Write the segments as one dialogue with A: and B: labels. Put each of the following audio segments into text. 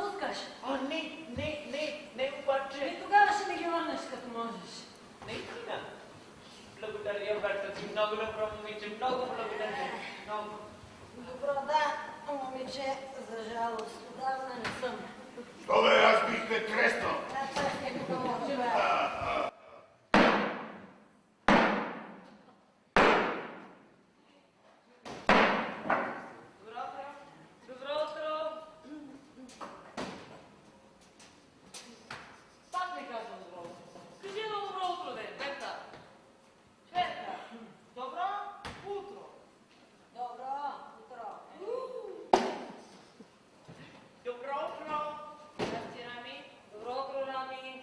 A: отпускаш?
B: Не, обаче.
A: И тогава ще ми ги върнеш, като можеш.
B: Наистина. Благодаря, брата ти. Много добро момиче. Много благодаря. Много.
A: Добро, да, момиче, за жалост. Отдавна не съм.
C: Що бе, аз бих те треснал.
A: Това е хубаво, човек.
D: Добро утро! Пак не казвам добро утро. Кажи едно добро утро, де, Бета. Шверка. Добро утро.
A: Добро утро.
D: Добро утро. Здрасти, Рами. Добро утро, Рами.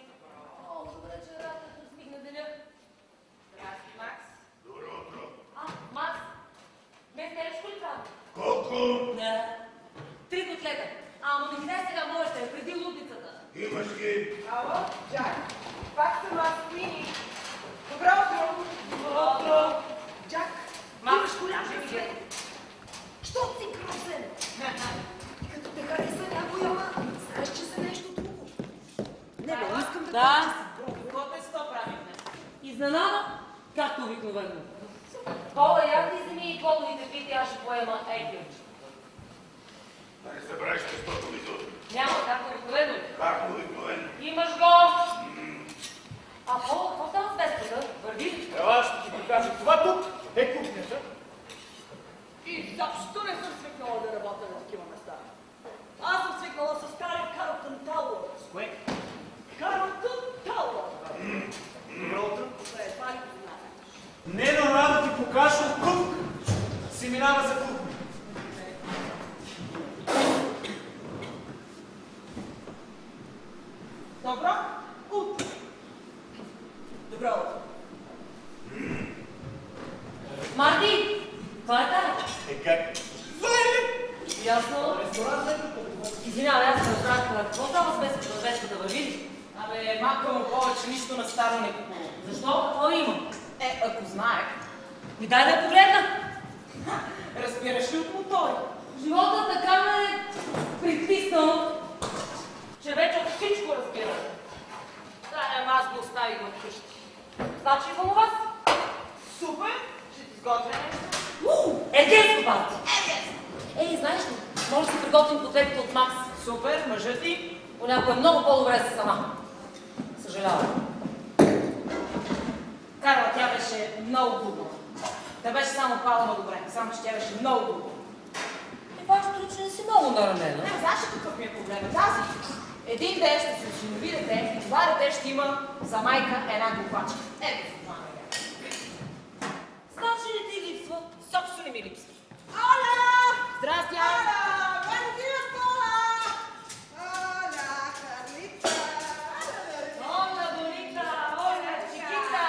A: О, добре, че радата смигна деня.
D: Здрасти, Макс.
C: Добро утро.
D: Макс. Днес не еш ли там?
C: Колко?
D: Не. 3 котлета. Ама не гне сега моите, преди лудницата.
C: Имаш ги?
E: Ало, Джак. Пак съм аз, Мини. Добро утро.
D: Добро утро.
E: Джак,
D: Макс.
E: имаш голям късмет. Що си красен? И като те хареса някой, ама знаеш, че за нещо друго. Не, бе, искам да
D: Да.
E: кажа, че си бро.
D: Какво те сто прави днес? Изненада, както обикновено. Пола, я ти вземи и подовите пити, аз ще поема екилче.
C: Да не събраш тестото ми тут.
D: Няма, както обикновено.
C: Как обикновено?
D: Имаш го! А Пола, какво става с безпеда? Върви ли?
B: Ела, ще ти покажа. Това тук е кухнята.
E: И защо не съм свикнала да работя на такива места? Аз съм свикнала с стари Карлтън Тауър.
B: С кое?
E: Карлтън Тауър.
B: Добро утро.
E: Добре, това ли го знаеш?
B: Не, но рано ти покажа кук. Си минава за кук.
E: Добро утро. Добро утро.
D: Марти! Това е тая.
B: Как?
D: Ясно. Извинявай, аз не разбрах. Какво става с безпеда? Върви ли?
F: Абе, малко му повече, нищо на старо не купува.
D: Защо? Какво има?
F: Ако знаех.
D: Ми дай да я погледна.
F: Разбираш ли от мотори?
D: Живота така ме е притиснал, че вече от всичко разбира. Да, ама аз го оставих в къщи. Значи идвам у вас?
F: Супер! Ще ти сготвя нещо.
D: Ергенско парти! Ей, знаеш ли, може да си приготвим котлетите от Макс.
F: Супер, мъжът ти.
D: Понякога е много по-добре си сама. Съжалявам.
F: Карла, тя беше много губна. Та беше само палава добре, само че тя беше много губна.
D: Важното, че не си много наранена.
F: Не, знаеш ли какъв ми е проблема? Тази. Един ден ще се осинови дете и това дете ще има за майка една глупачка. Ето това ме гледа.
D: Значи ли ти липсва?
F: Собствено ми липсва.
E: Оля!
F: Здрасти,
E: Оля! When do you call? Оля, Карлица!
D: Оля, Дорита! Оля, Чикита!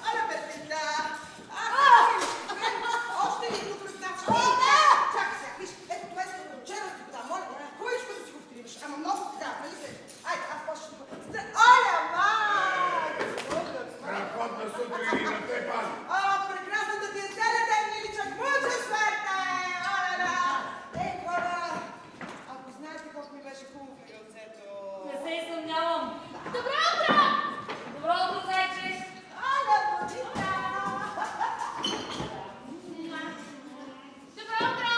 E: Оля, Петрица! Още един тук разтача. Чакай сега, виж, ето това иска да вчера ти го дам, моля, кой иска да си го втриваш? Ама много така, нали се? Айде, аз почна да го... Оля,
C: Страхотна сутрин и на те, пани.
E: прекрасната ти е целият ден, миличък, мъча свете! Оля! Ей, хора! Ако знаете колко ми беше хубаво в лицето...
D: Не се и съмнявам. Добро утро! Добро утро, зайче!
E: Оля, Бодита!
D: Добро утро!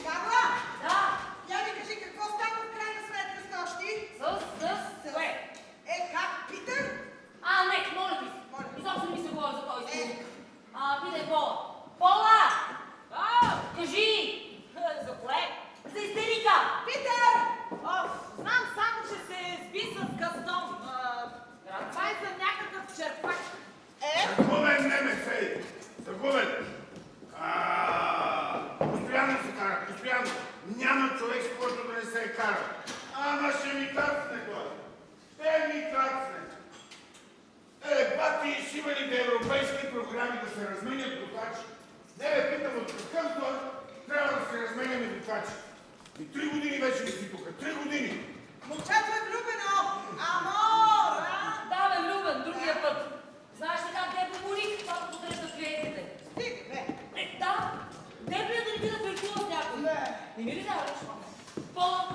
E: Карла,
D: Да,
E: я ми кажи какво става в крайна сметка с нощи?
D: с... Кое?
E: Как, Питър?
D: Не, моля ти се.
E: Моля.
D: Изобщо не ми се говори за този изпълник. Питай Пола. Пола! Кажи! За кое? За истерика!
E: Питър!
F: Знам само, че се сби с Гастон. Това е за някакъв черпак.
C: Загубен немец, загубен. Постоянно се кара, постоянно. Няма човек, с който да не се е кара. Ама ще ми кацне това. Ще ми кацне. Бати, ще има ли да европейски програми да се разменят готвачи? Не, бе, питам от какъв това трябва да се разменяме готвачи. И 3 години вече не си тук. 3 години.
E: Момчето е влюбено! Амор!
D: Да, бе, Любен, другия път. Знаеш ли как те помолих, когато посрещат клиентите?
E: Стига, бе!
D: Да, не да не ти да флиртува с някой.
E: Не.
D: Не ми ли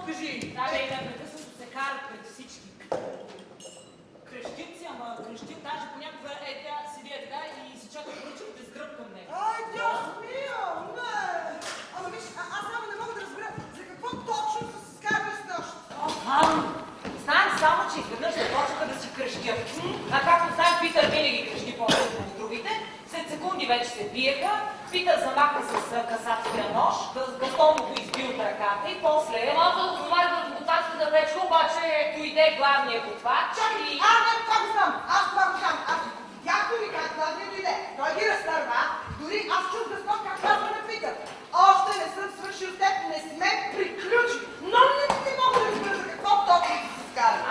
F: Кажи, непрекъснато се карат пред всички. Крещят си, ама крещят даже понякога тя седи така и си чака поръчките с гръб към него.
E: Ай, тя смия, не! Ама виж, аз само не мога да разбера за какво точно са се скарали с нощ.
D: Знаем само, че изведнъж започнаха да си крещят. А както знаем, Питър винаги крещи по-силно от другите. След секунди вече се биеха. Питър замахна с касатския нож, Гастон го изби от ръката и после... Малко да отговаря върху готвачката вече, обаче дойде главният готвач и...
E: Това го знам, аз това го знам. Аз видях дори как главният дойде. Той ги разтърва, дори аз чух Гастон как казва на Питър. Още не съм свършил с теб, не сме приключили. Но не мога да разбера за какво точно си се скарали.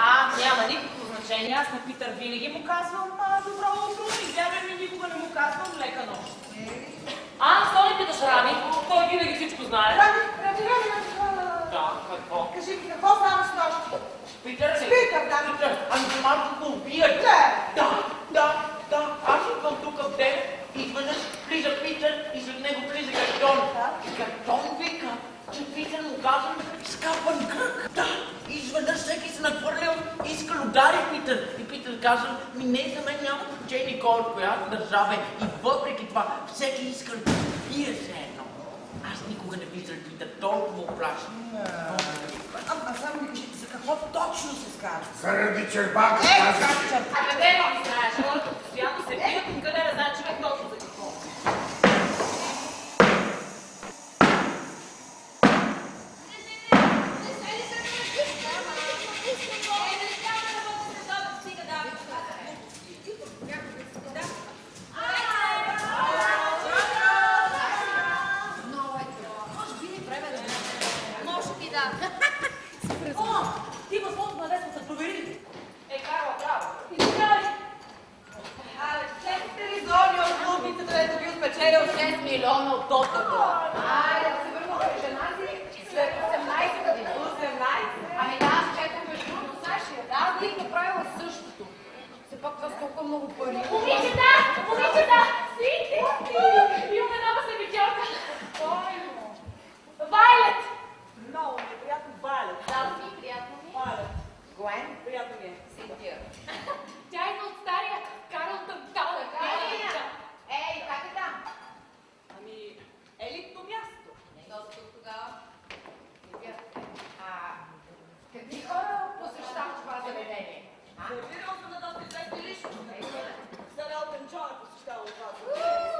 D: Няма никакво значение. Аз на Питър винаги му казвам добро утро и гледай ми никога не му казвам лека нощ. Защо не питаш Рами? Той винаги всичко знае.
E: Рами.
B: Да, какво?
E: Кажи ми, какво става с нощ?
B: Питър ли?
E: Питър, да.
B: Питър, ами малко го убият. Да. Аз идвам тук в ден, изведнъж влиза Питър и след него влиза Гастон. Гастон вика, че Питър му казвам скапан кръг. Да, изведнъж всеки се нахвърлял и иска да удари Питър. И Питър казва, не, за мен няма значение кой от коя държава е. И въпреки това, всеки иска да бие се едно. Аз никога не виждам Питър толкова оплашен.
E: А само ми кажи, за какво точно се скарали?
C: Заради чербака, казваш.
D: Къде не ги знаеш? Хората постоянно се бият и къде не знае човек точно за какво. Ти възможно на лесната провери. Карла, браво. Изкарай.
F: Четете ли зони от клубницата, дето бил спечелил 6 милиона от тотото? Айде да се върна при жена си след 18 година. 18? Ами да, аз четам между другото Сашия. Да, бих направила същото. Все пак това с толкова много пари.
G: Момичета! Стойте! Имаме нова сервитьорка. Вайлет!
E: Много ми е приятно, Вайлет.
G: Да, ми приятно ми.
E: Вайлет.
F: Гуен?
E: Приятно ми е.
F: Синтия.
G: Тя е от стария Карлтън Таун.
F: Ей, как е там?
E: Ами, елитно място.
F: Доста тук тогава. Какви хора посещават това заведение?
E: Сервирал съм на доста известни личности. Сър Елтън Джон е посещавал това.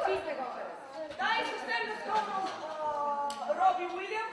F: Ти сте го харесали.
E: Да, и съвсем наскоро Роби Уилямс.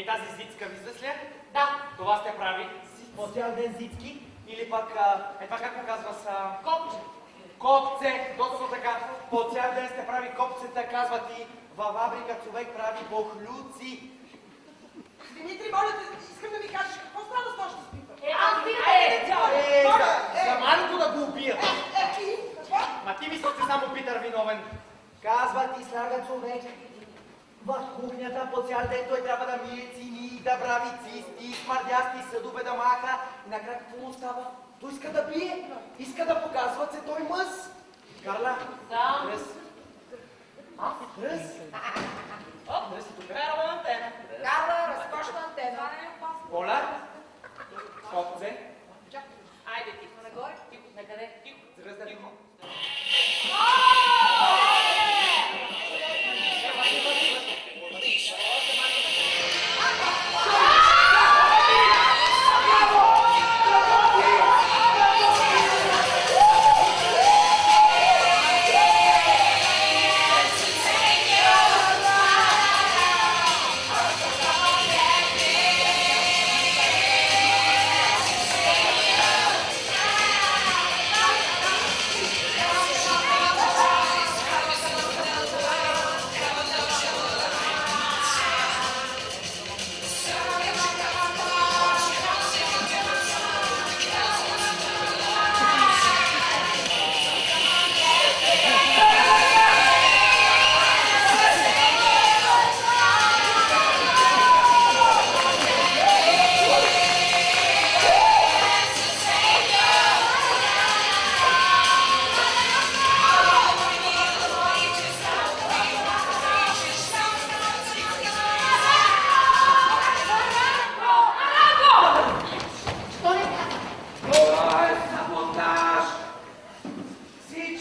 B: Тази зицка, виждаш ли?
D: Да.
B: Това сте прави по цял ден зицки или пък, това как му казва са...
D: Копче.
B: Копце, точно така. По цял ден сте прави копцета, казват и във фабрика човек прави бохлюци.
E: Димитри, моля те, искам да ми кажеш какво става с нощта с Питър.
B: За малко да го убият.
E: Какво?
B: Ма ти мислиш, че само Питър виновен. Казват и слага човек в кухнята по цял ден, той трябва да мие цини, да прави цисти, смърдясти съдове да маха. И накрая какво му става? Той иска да пие, иска да показва, че той мъс. Карла?
D: Да.
B: Ръс. Ръс? Ръс и тук.
D: Карла антена.
F: Карла, разкошна антена.
B: Оля? Копце?
D: Айде, тихо.
F: Нагоре?
D: Тихо. Накъде? Тихо.
B: Зръзда тихо.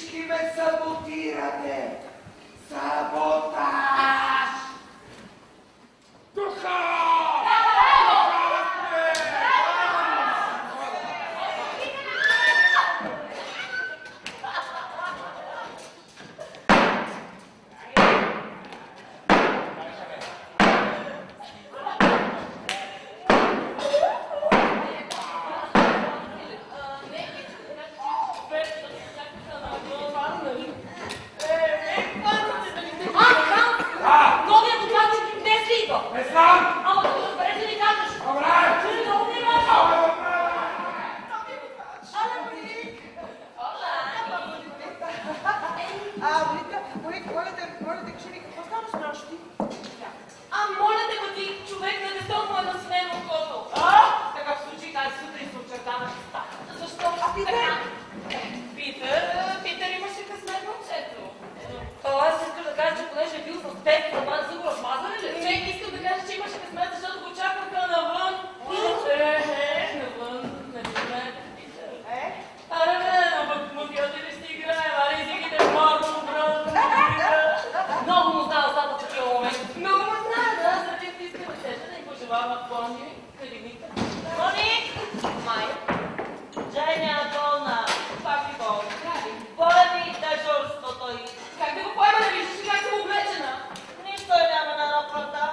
H: Всички ме саботирате! Саботаж!
C: Духа!
D: Новия докладчик днес ли идва?
C: Не знам!
D: Ама да го разбереш да ни кажеш.
C: Добре!
D: Че много не важно.
E: Моля те, кажи ми, какво става с нощи?
D: А моля те, бъди човек на дестото е насинено окото. Така в случай тази сутрин се очерта на шеста. Защо?
E: А Питър?
D: Питър имаше късмет момчето. Тоест, искаш да кажеш, че понеже е бил с теб, за го размазали ли? Не, искам да кажа, че имаше късмет, защото го чакаха навън. Навън, нали знаете, Питър? Аре, навън, мутията ли ще играем? Аре, изигите много брат. Много му знае остата в такива моменти. Много му знае, да, заради ти искам да сета, да ни пожелавам Клони, Калините. Клони! Майя. Женя, долна, пак и бол. Боля ми дежурството и... Как да го поема, да виждаш ли как съм облечена? Нищо няма на ропата.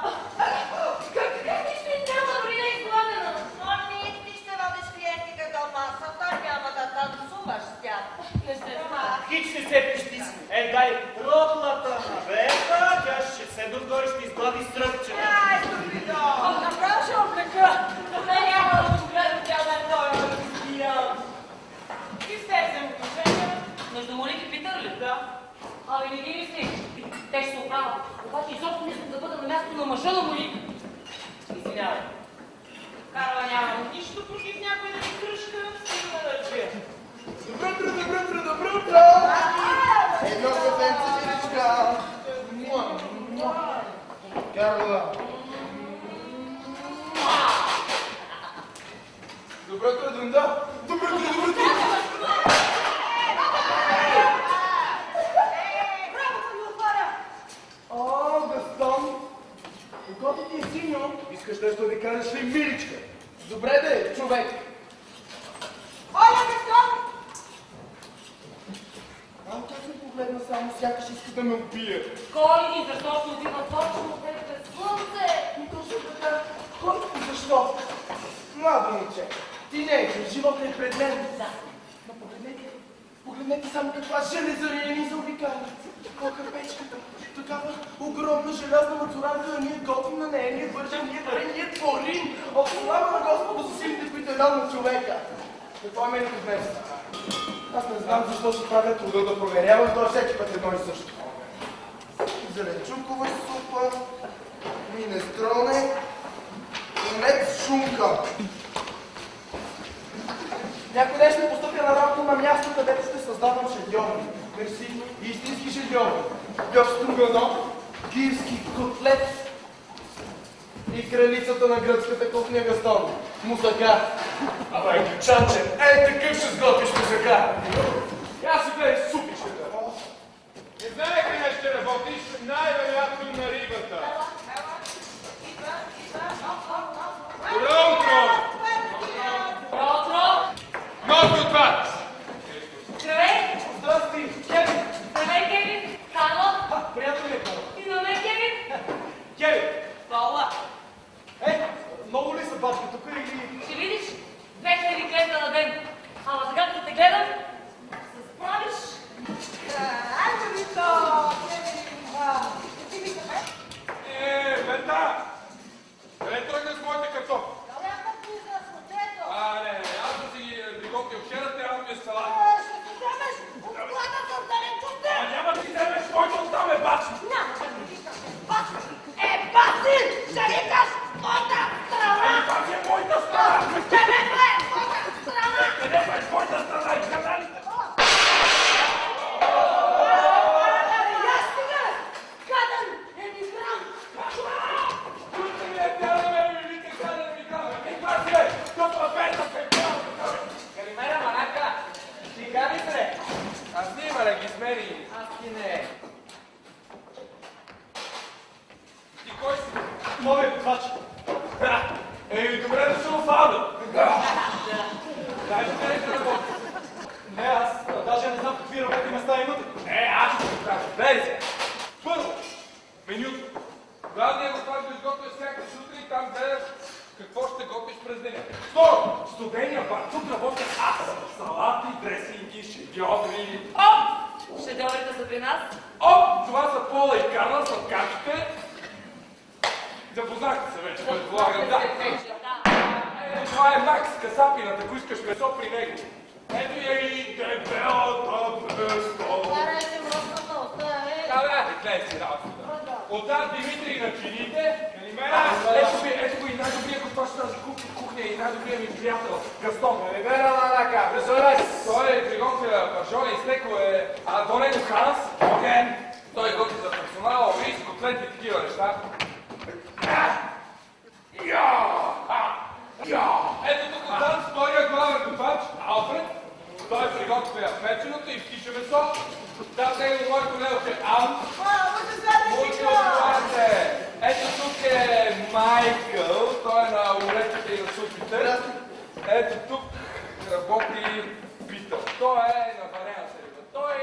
D: Как нищо и няма, дори не е изгладена?
A: Клони, ти ще водиш клиентите до масата, няма да танцуваш с тях.
D: Не се знае.
I: Хич не се притисни. Дай ротлата на Вета, тя ще се догори, ще изглади сръбчена.
E: Ай, стопидо!
D: Направо ще облека. Добре, няма да го гледам, тя да е той, да го ския. И стесен отношения. Между Моник и Питър ли? Да. Ами не ги мисли. Те ще се оправят. Обаче изобщо не искам да бъда на място на мъжа на Моник. Извинявай. Карла нямам нищо против някой да ми кръшка, стига да разбира.
H: Добро утро, добро утро, добро утро! Едно кафенце, миличка! Карла! Добро утро, Дунда! Добро утро, добро утро!
E: Работа ми отваря!
H: О, Гастон! Когато ти е синьо, искаш нещо да ви кажеш ли, миличка? Добре де, човек!
E: Оля, Гастон!
H: Малко как ме погледна само, сякаш иска да ме убие.
D: Кой и защо ще отива точно от тебе през слънце?
H: И точно така, кой и защо? Младо момче, тинейджър, живота е пред мен.
D: Да.
H: Но погледнете само каква железария ни заобикаля. Колка печката, такава огромна желязна мацурарка, ние готвим на нея, ние вържем, ние варим, ние творим. От слава на Господа за силите, които е дал на човека. Какво е менето днес? Аз не знам защо ще правя труда да проверявам, то всеки път едно и също. Зеленчукова супа, минестроне, конец шунка. Някой ден ще постъпя на работа на място, където ще създавам шедьоври. Мерси, истински шедьоври. Бьош струганов, киевски котлет и кралицата на гръцката кухня Гастон. Мусака.
C: Абай, дючанче, такъв ще сготвиш мусака. Я си гледай супичката. Не знае къде ще работиш, най-вероятно на рибата. Добро утро!
D: Утро!
C: Много от вас!
D: Здравей!
H: Здрасти, Кевин.
D: Здравей, Кевин! Карло!
H: Приятно ли е, Карло?
D: И на мен, Кевин!
H: Кевин.
D: Пола!
H: Много ли са батки тук или...
D: Ще видиш 2000 клета на ден. Ама сега като те гледам,
C: ми смени.
B: Аз ти не.
C: Ти кой си?
I: Новия готвач.
C: Ей, добре дошъл в Ада. Кажи къде ще работиш?
I: Не, аз даже не знам какви работни места имате.
C: Аз ще ти кажа. Гледай се. Първо, менюто. Главният готвач го изготвя всяка сутрин и там гледаш какво ще готвиш през деня. Второ, студения бар. Тук работя аз. Салати, дресинги, шедьоври.
F: Шедьоврите са при нас.
C: Това са Пола и Карла, сладкачите. Запознахте се вече, предполагам, да. Това е Макс, касапината, ако искаш месо при него. Ето я и дебелата месо.
A: Карай се мръсната уста,
C: Бе, гледай си работата. Оттам Димитрий на чините. Ето го и най-добрият готвач на тази кухня и най-добрият ми приятел, Гастон.
H: Рибера Манака, пресорец.
C: Той е приготвя пържоли и стекове, а до него Ханс, Оген. Той готви за персонала, рис, котлети и такива неща. Ето тук оттам втория главен готвач, Алфред. Той приготвя печеното и птиче месо. Там него моят колега е Ан. Ето тук е Майкъл, той е на уредките и на супите. Ето тук работи Питър. Той е на варената риба. Той е...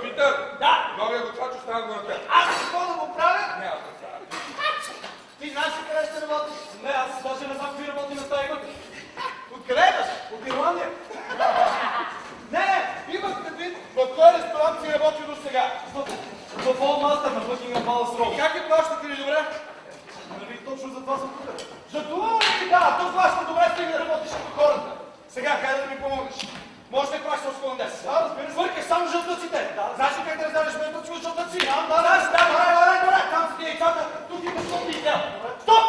C: Питър!
H: Да!
C: Новия готвач остана го на теб.
H: Аз какво да го правя?
C: Няма да правя.
H: Ти знаеш ли къде ще работиш? Не, аз даже не знам какви работни места имате. Откъде идваш? От Ирландия. Не, имах предвид в този ресторант си работи до сега.
I: В Old Master на Buckingham Palace Road.
H: Как е плащате ли добре?
I: Нали точно за това съм тук.
H: За това ли? Да, то плаща добре, стига да работиш като хората. Сега, хайде да ми помогнеш. Може ли плаща с колондес?
I: Да, разбира се.
H: Свъркаш само жълтъците.
I: Да.
H: Знаеш ли как да раздаваш метъци от жълтъци?
I: Да,
H: Знаеш, да, добре. Там са ти яйцата, тук има стоп и изял. Стоп!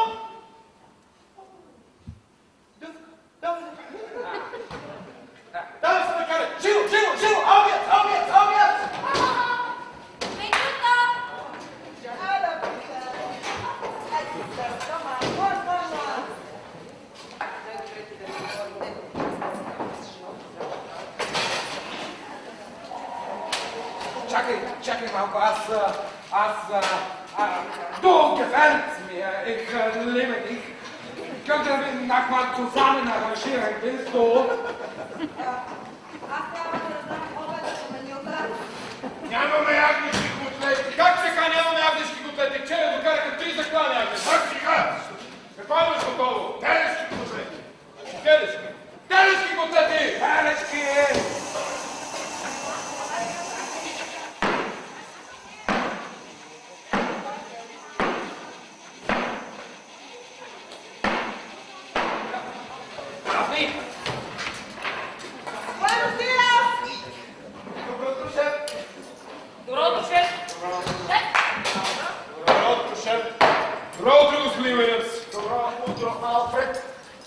H: Давай се накарай! Живо! Обяд!
G: Менюта!
C: Чакай малко, du gefällt mir, ich liebe dich. Könnte nach mal zusammen arrangieren, willst du?
A: Аз трябва да раздам обеда по менюта.
C: Нямаме ягнешки котлети. Как сега нямаме ягнешки котлети? Вчера докараха 3 заклани ягнешки. Как сега? Какво имаш готово? Телешки котлети. Телешки котлети! Телешки!
D: Добро утро, шеф.
C: Добро утро, господин Уилямс.
H: Добро утро, Алфред.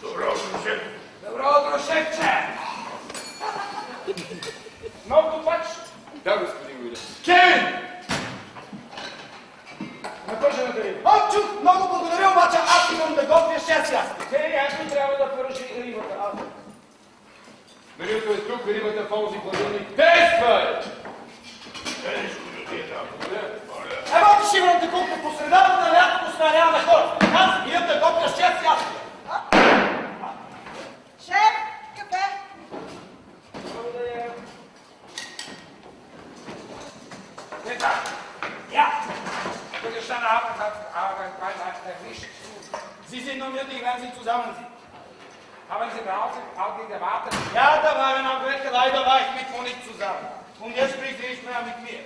C: Добро утро, шеф. Добро утро, шефче. Нов готвач? Да, господин Уилямс. Кевин!
H: Напържената риба. Чух, много благодаря, обаче аз имам да готвя 6 ястия.
B: Някой трябва да пържи рибата.
C: Менюто е тук, рибата в онзи хладилник. Действай!
H: Ево ти шивната кухня по средата на лятото снарева на хора. Аз идам да готвя 6 ястия.
E: Шеф, кафе.
B: Благодаря.
C: Ja, wir gestanden haben, hat erwischt.
H: Sie sind noch nötig, wenn Sie zusammen sind.
C: Haben Sie draußen auch die gewartet?
H: Ja, da war ein Anwälter, leider war ich mit Honig zusammen. Und jetzt spricht sie nicht mehr mit mir.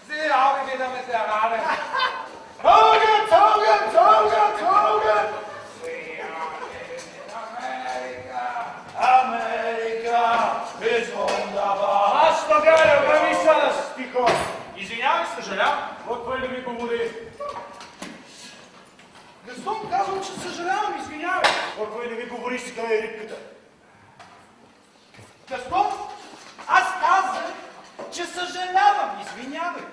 C: Sie auch wieder mit der Rade.
H: Hogan! Amerika ist wunderbar.
I: Аз България, прави с тихо.
H: Извинявай, съжалявам.
I: Вот кой да ми помоли.
H: Щом казвам, че съжалявам, извинявай.
I: Ако и не ви говориш, сега е рибката.
H: Гастон, аз казах, че съжалявам, извинявай.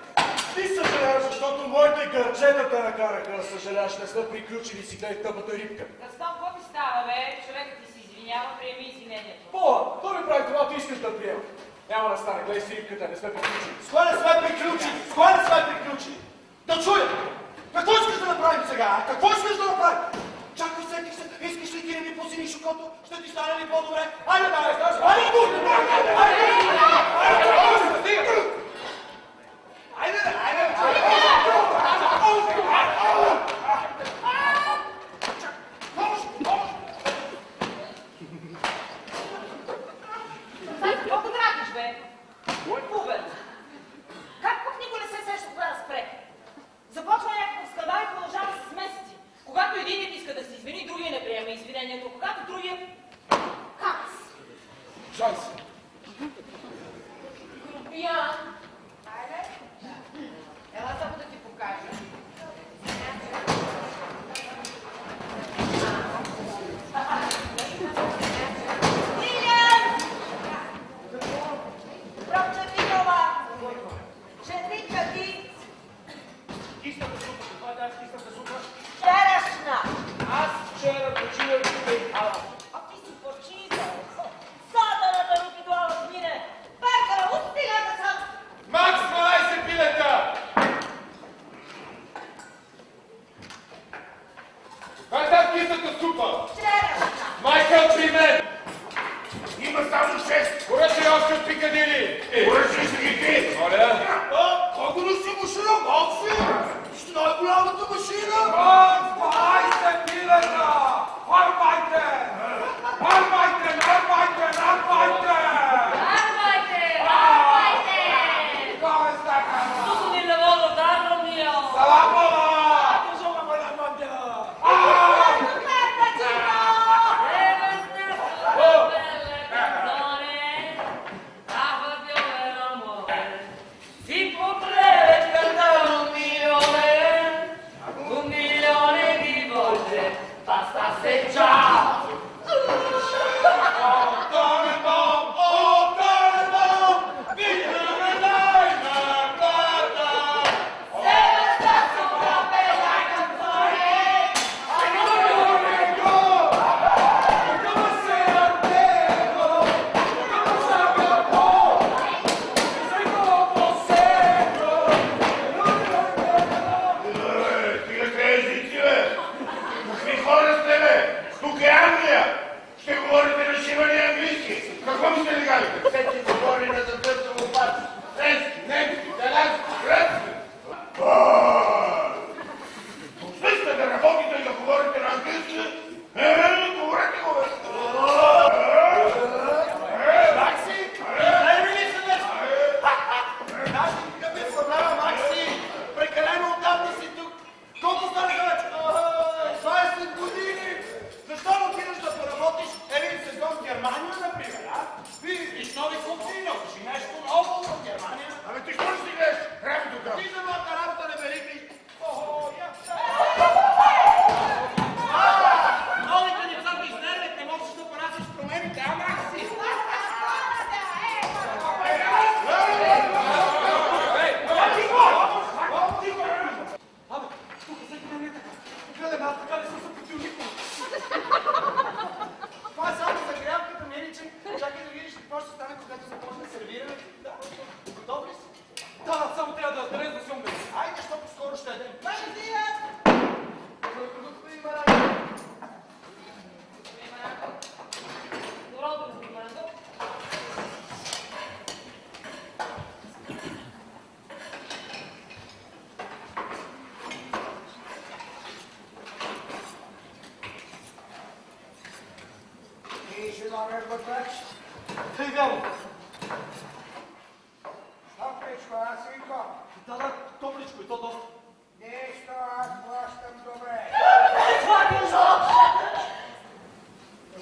I: Ти съжаляваш, защото моите гърчета те накараха да съжаляваш. Не сме приключили си гледай тъпата рибка.
D: Гастон, какво ти става, бе? Човекът ти се извинява, приеми извинението.
I: Пола, той ми прави това, ти искаш да приема. Няма да стане, гледай си рибката, не сме приключили. С кое не сме приключили? С кое не сме приключили?
H: Да чуя! Какво искаш да направим сега? А? Какво искаш да направим? Чакай, сетих се. Искаш ли ти да ми посиниш окото? Ще ти стане ли по-добре? Айде, бе, кажа! Айде тук! Айде,
D: Какво го дракиш, бе? Бубен! Как пък никой не се сеща кога да спре? Започва някакъв скандал и продължава с месеци. Когато единият иска да се извини, другия не приема извинението. Когато другия... Хакс!
H: Жай се.
F: Ян, айде. Ела само да ти покажа.
A: Лилян! Прочетинова! Четика ти
I: Кисната супа, каква да кисната супа?
A: вчерашна!
I: Аз вчера починах тук и
A: А ти си починител! Сатаната руки глава мине! Перкара, устигате съм!
C: Макс, 12 билета! Каква е тази кисната супа?
A: Вчерашна!
C: Майкъл, при мен!
J: Има само 6.
C: Поръчай още от Пикадили!
J: Поръчай си ги ти.
C: Моля!
H: Колко носи машина? Макси? Ще най-голямата машина?
C: Макс, 12 билета! Арбайте! Арбайте! Арбайте! Арбайте!
G: Арбайте! Арбайте!
C: Come sta cazzo?
D: Tutto il lavoro, caro mio!
C: Salamola!
H: Insomma, quella mangiata.
D: Si potrebbe cantare un milione di volte, bastasse già.
J: Стига тези езици, бе. Какви хора сте, бе? Тук е Англия. Ще говорите на шивани английски. Какво ми сте легалите? Всеки говори на задърсано пати. Френски, немски, италиански, гръцки. Пусте да работите и да говорите на английски. Говорете го, бе.
H: Макси? Време ли се нещо? Знаеш ли какъв е проблема, Макси? Прекалено отдавна си тук. Колко станаха вече? 20 години. Защо не отидеш да поработиш един сезон в Германия, например, а? Видиш нови кухни, научиш нещо ново в Германия.
J: Абе ти какво ли си гледаш? Работа там.
H: Ти за моята работа не ме липни. Охо, я. Новите деца ги изнервят, не можеш да понасяш промените, а, Макси? Абе, тук всеки ден е така. Гледаме, аз така не съм се потил никога. Това е само загрявката, миличе. Чакай да видиш какво ще стане, когато започне сервиране. Да, готов ли си?
C: Да, само трябва да разбереш да си умбе.
H: Айде, защото скоро ще ядем. Магазина! Господин Маранко.
D: Добро утро, господин Марангов.
H: И ще намер бътрач. Тъй вяло.
J: Топличко, аз синко.
H: Да, топличко и то доста.
J: Нищо, аз плащам добре.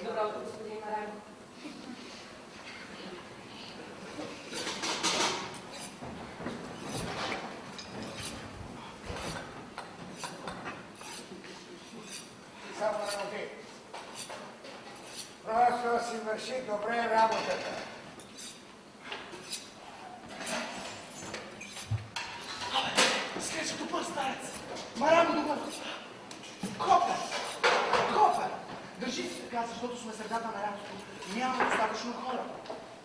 F: Добро утро, господин Маранко.
J: си върши добре работата.
H: Скрече добър старец. Марамо добър. Копер. Копер. Държи си така, защото сме средата на лятото. Няма достатъчно хора.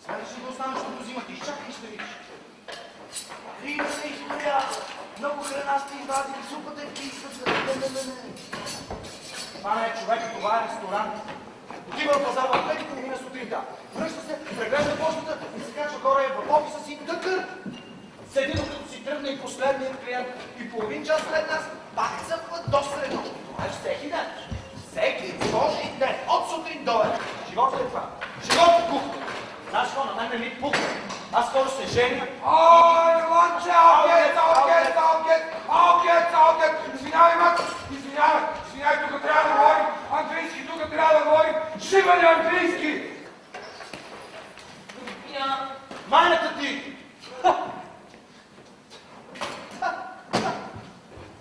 H: Знаеш ли да останеш, защото взимат? Изчакай и ще видиш. Риба се изгоря. Много храна сте извадили, супата е писната. Това не е човек, това е ресторант. Отива на пазар в 5:30 сутринта. Връща се, преглежда почтата и се качва горе в офиса си тъкър. Седи докато си тръгне и последният клиент и половин час след нас пак цъфва до средно. Това е всеки ден. Всеки Божи ден. От сутрин до вечер. Живот е това. Живот е кухня. Знаеш какво, на мен не ми пука. Аз скоро се женя.
C: Ой, Лънче, Алгет! Извинявай, Макс, извинявай, тук трябва да говорим английски, тук трябва да говорим шибани английски!
H: Майната ти!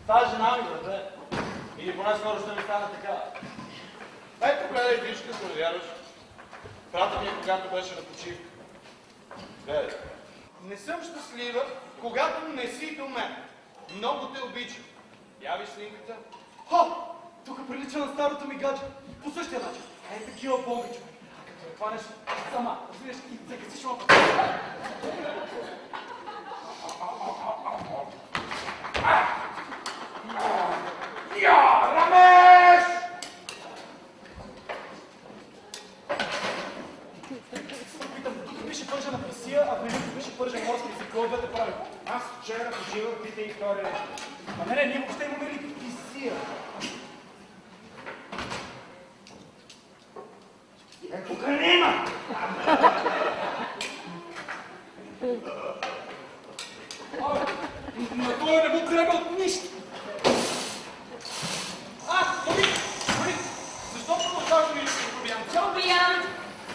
H: Това е жена ми, брате. Или поне скоро ще ми стане така.
J: Ето гледай, виж като не вярваш. Брата ми е, когато беше на почивка. Гледай.
H: Не съм щастлива, когато не си до мен. Много те обичам. Яви снимката. Хо! Тук прилича на старото ми гадже. По същия начин. Е, такива бомби, човек. А като я хванеш сама, разбираш и загасиш лопата.
C: Я, Рамеш!
H: Питам, тук пише пържена писия, а в менюто пише пържен морски език. Какво да правим?
J: Аз вчера почивах, питай и втория нещо.
H: Не, ние въобще имаме ли писия?
J: Е, тук нема!
C: На това не му трябва нищо!
H: Защо продължаваш да ми липси Тобиян?
F: Тобиян!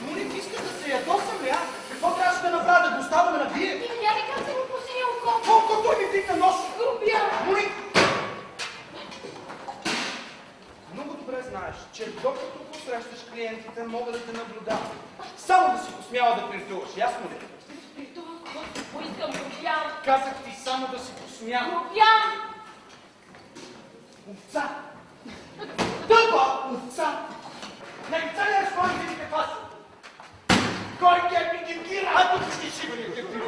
H: Моли, ти искаш да се ядосам ли, а? Какво трябваше да направя? Да го оставаме на бие?
G: Ти видя ли как се му посини окото?
H: Колко той ми вдигна нос?
G: Тобиян!
H: Моли! Много добре знаеш, че докато посрещаш клиентите, мога да те наблюдавам. Само да си посмява да флиртуваш, ясно ли?
G: Притувам с който си поискам, Тобиян!
H: Казах ти само да си посмявам.
G: Тобиян!
H: Овца! Тъпа овца! На лица ли е свои види каква си? Кой ке ми ги вкира? А тук ще шибани ке вкира.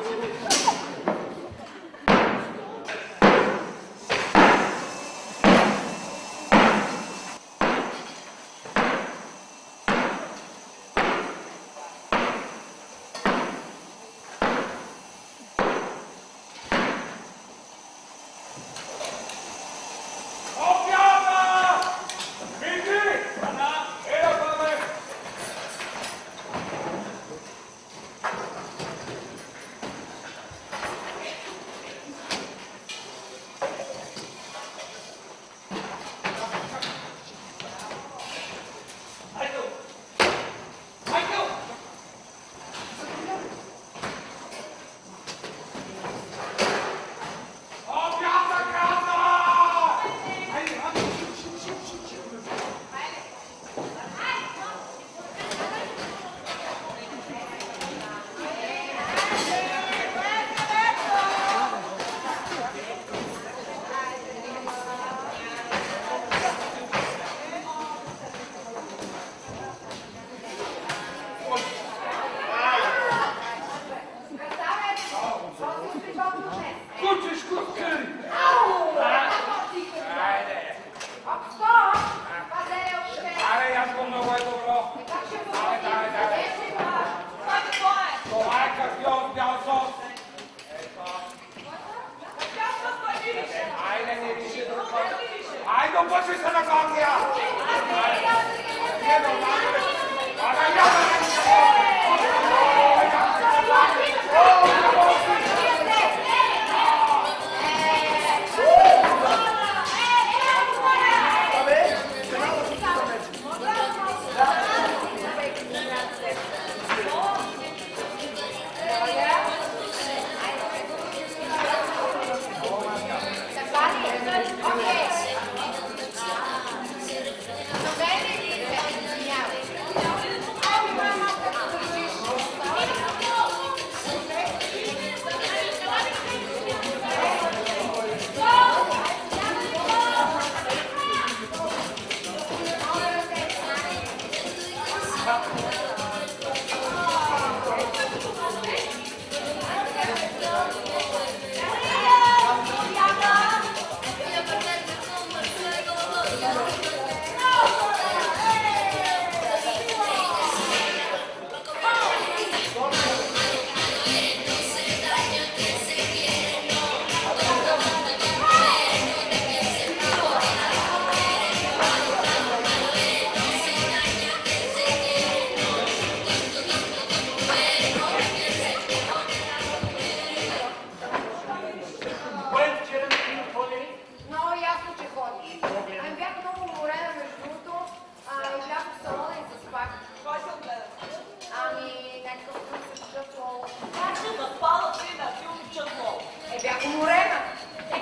F: Уморена.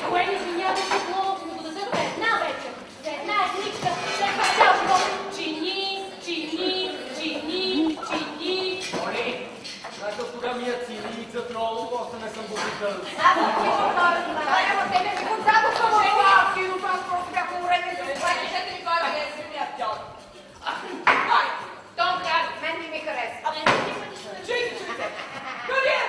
G: Кое ни извинявай, че много ми го дадат за една вечер. За една едничка, след това цял живот. Чини, чини, чини, чини.
C: Оли, знаете кога ми е цилицът много, още не съм го питал.
F: Аз съм ти говоря, ама те не ми го дадоха в лавки, но аз просто бях уморена и за това и кажете ми кой е земя тьот. Том Харди, мен не ми харесва. Чуйте! Дори е!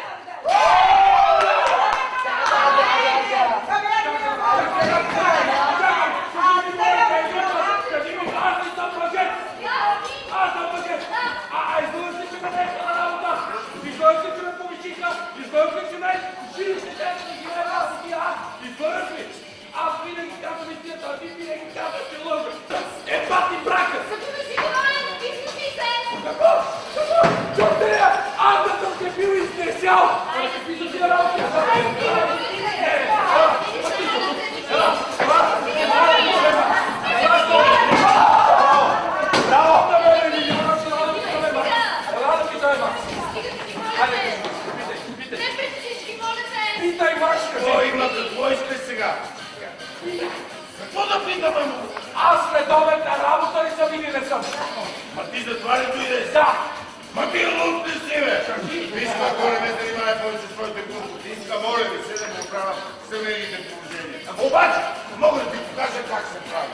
C: Аз съм мъжет! Изглъж ли, че ме нека на работа? Изглъж ли, че ме повишиха? Изглъж ли, че ме училище трябва да живее аз и аз? Изглъж ли? Аз винаги казвам истината, а ти винаги казваш, че лъжа. Бати брака!
G: Като да си говоря, измисли се!
C: Какво? Какво? Чортерия! Аз да съм се бил изнесял! Да се пиша тия работи! Питай, Маш,
J: Кой има какво искаш сега? Какво да питаме му?
C: аз редовен на работа ли съм или не съм?
J: Ма ти затова ли дойдеш?
C: Да!
J: Ма ти луд ли си, бе? Иска горе ме занимава повече с твоите глупости. Иска, моля ви се, да му оправя семейните положения. Обаче, мога да ти покажа как се прави.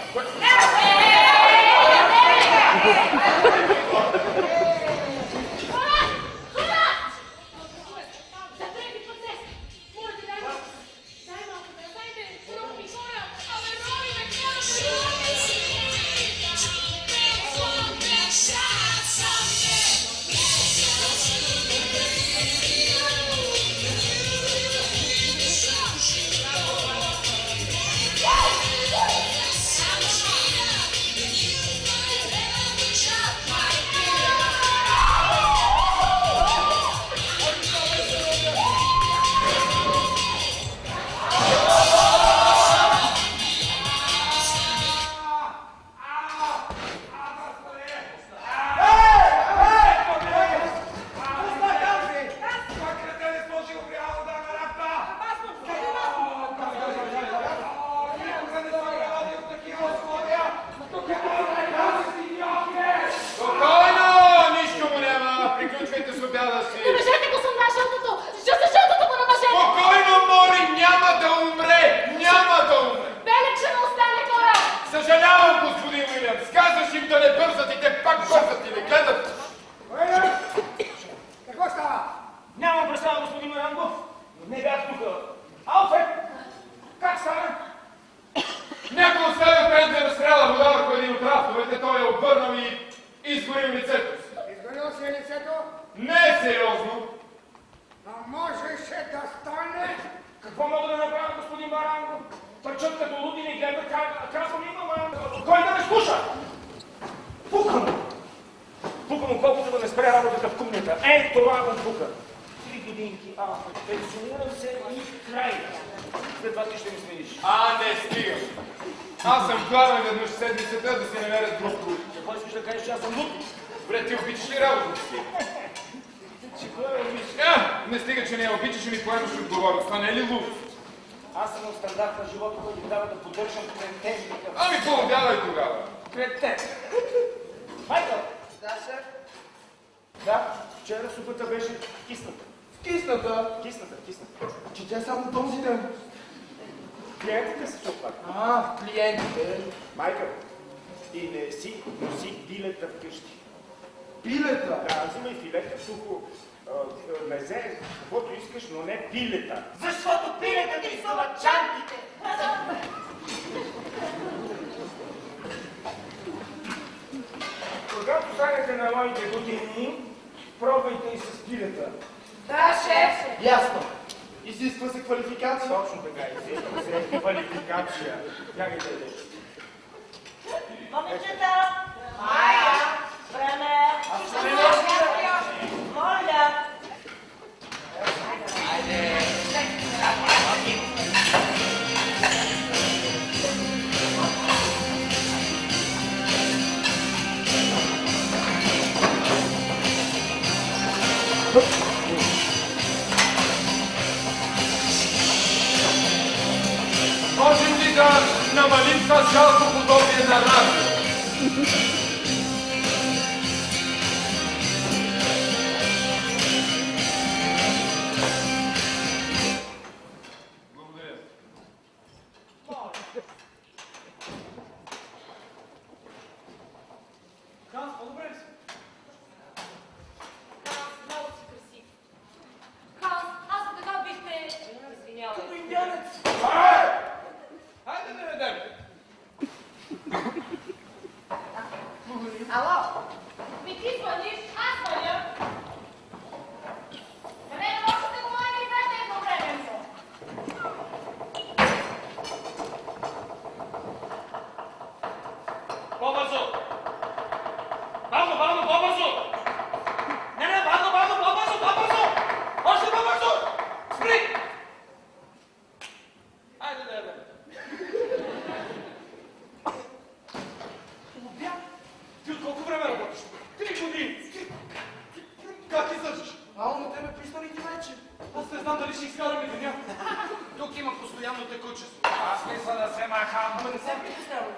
C: Съжалявам, господин Уилямс. Казваш им да не бързат и те пак бързат и не гледат.
I: Какво става? Нямам представа, господин Рангов. Не бях тук. Алфред, как стана?
C: Някой от следва да разстреля вода върху един от рафтовете, той е обърнал и изгорил лицето си.
I: Изгорил си лицето?
C: Не е сериозно.
I: А можеше да стане? Какво мога да направя, господин Барангов? Търчат като луди и гледат, казвам има, кой да ме слуша? Пука му! Пука му колкото да не спре работата в кухнята. Това го пука. 3 годинки, пенсионирам се и край. След това ти ще ми смениш.
C: Не стигам. Аз съм гладен веднъж седмицата да си намеря друг труд.
I: Какво искаш да кажеш, че аз съм луд?
C: Добре, ти обичаш ли работата си?
I: Че кой е обичаш?
C: Не стига, че не я обичаш и ми поемаш отговорност. Това не е ли луд?
I: Аз съм от стандарт на живота, който ми дава да поддържам претензията.
C: Повдявай тогава.
I: Пред теб. Майкъл!
H: Да, шеф.
I: Да, вчера супата беше кисната.
H: Кисната.
I: Кисната.
H: Че тя само този ден.
I: Клиентите са супат.
H: Клиентите.
I: Майкъл, и не си носи билета вкъщи.
H: Билета.
I: Да, взимай филета, сухо, мезе, каквото искаш, но не пилета.
A: Защото пилета ти са чантите.
I: Когато станете на моите години, пробвайте и с пилета.
F: Да, шеф.
H: Ясно. Изисква се квалификация.
I: Точно така, изисква се квалификация. Как да идеш?
A: Момичета! Майя! Време! Моля!
C: това жалко подобие на радио. Благодаря.
H: Ханс, по-добре ли си?
G: Много си красив. Ханс, аз за така бихте... Извинявай.
H: Като индианец.
C: Хайде да ядем.
G: Ало? Ми ти звъниш, аз звъня. Къде не може да говорим и двете едновременно?
B: По-бързо! Бавно, бавно, по-бързо! Не, бавно, бавно, по-бързо, по-бързо! Още по-бързо! Спри! Хайде да ядем.
H: Ти от колко време работиш? 3 години. Как издържаш? Ало, на тебе писна ли ти вече? Аз не знам дали ще изкараме деня.
B: Тук има постоянно текучество. Аз мисля да се махам.
H: Ама не се притеснявай.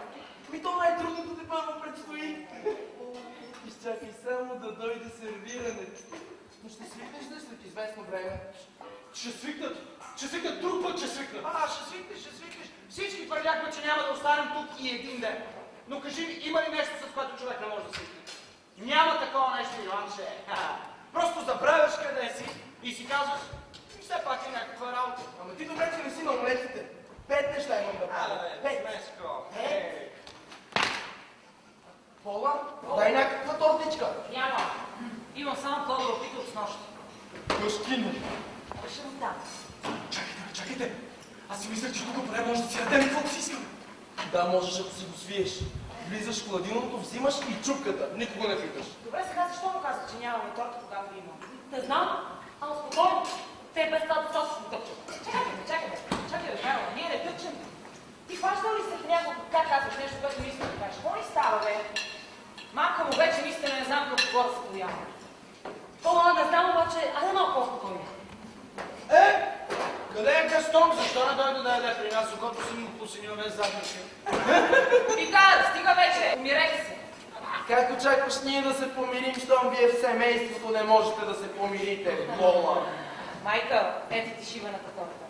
H: Ми то най-трудното те първо предстои. Изчакай само да дойде сервирането. Но ще свикнеш ли след известно време?
C: Ще свикнат, друг път ще свикнат.
B: Ще свикнеш. Всички твърдяхме, че няма да останем тук и един ден. Но кажи ми, има ли нещо, с което човек не може да свикне? Няма такова нещо, Иванче. Просто забравяш къде си и си казваш, все пак е някаква работа.
H: Ама ти добре, че не си на омлетите. 5 неща имам да правя. 5.
B: Смешко.
H: Пола, дай някаква тортичка.
D: Няма. Имам само Тодор опита от снощи.
H: Гъшкина.
D: Ще му дам.
H: Чакайте. Аз си мислех, че тук поне може да си ядем каквото си искаме. Да, можеш, ако си го свиеш. Влизаш в хладилното, взимаш и чупката. Никого не питаш.
D: Добре, сега защо му каза, че нямаме торта, когато има?
G: Не знам, ама спокойно. Те без това достатъчно тъпчат.
D: Чакай, Майло, ние не тъчем. Ти хващал ли се в някого, как казваш нещо, което не искаш да кажеш? Какво ни става, бе? Мамка му вече наистина не знам колко гора се поява.
G: Пола, не знам обаче, айде малко по-спокойно.
B: Къде е Гастон? Защо не дойде да яде при нас, когато си му посинил без задничка?
D: Питар, стига вече! Умирете се!
H: Как очакваш ние да се помирим, щом вие в семейството не можете да се помирите, Пола?
D: Майка, ето ти шиваната торта.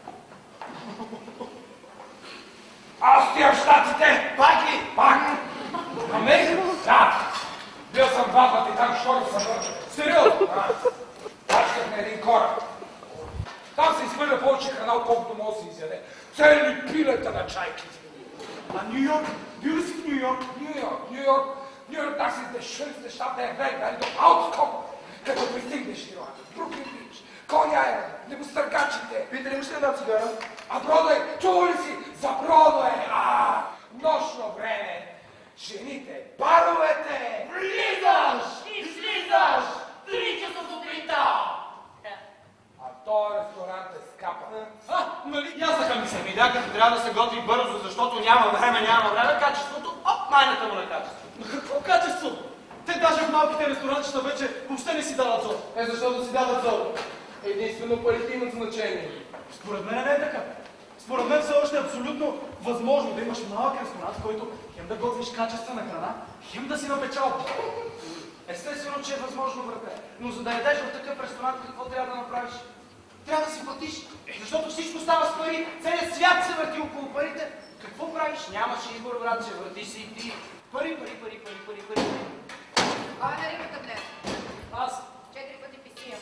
C: Аз отивам в Щатите!
B: Пак ли?
C: Пак! Америка? Да! Бил съм 2 пъти, там скоро съм вършил. Сериозно! Бачках на един кораб. Там се изхвърля повече храна, отколкото може да се изяде. Цели пилета на чайки.
H: А Нью Йорк? Бил ли си в Нью Йорк?
C: Нью Йорк, так си дешъл, нещата е век, дали до аутскоп. Като пристигнеш в Ирландия, Бруклин Бич, Кони Айленд, небостъргачите.
H: Питер, имаш ли една цигара?
C: А Бродвей, чува ли си? За Бродвей! Нощно време! Жените, баровете!
B: Влизаш и слизаш! 3 часа сутринта!
C: А този ресторант е скапа.
B: Нали? И аз така мисля, видя, като трябва да се готви бързо, защото няма време, качеството, майната му на качество.
H: Какво качество? Те даже в малките ресторантчета вече въобще не си дават зор. Защото си дават зор. Единствено парите имат значение. Според мен не е така. Според мен все още е абсолютно възможно да имаш малък ресторант, в който хем да готвиш качествена храна, хем да си на печалба. Естествено, че е възможно, брате. Но за да ядеш в такъв ресторант, какво трябва да направиш? Трябва да си платиш. Защото всичко става с пари. Целият свят се върти около парите. Какво правиш?
B: Нямаш избор, братче, върти си и ти. Пари.
F: Кой е рибата днес?
B: Аз.
F: 4 пъти писия.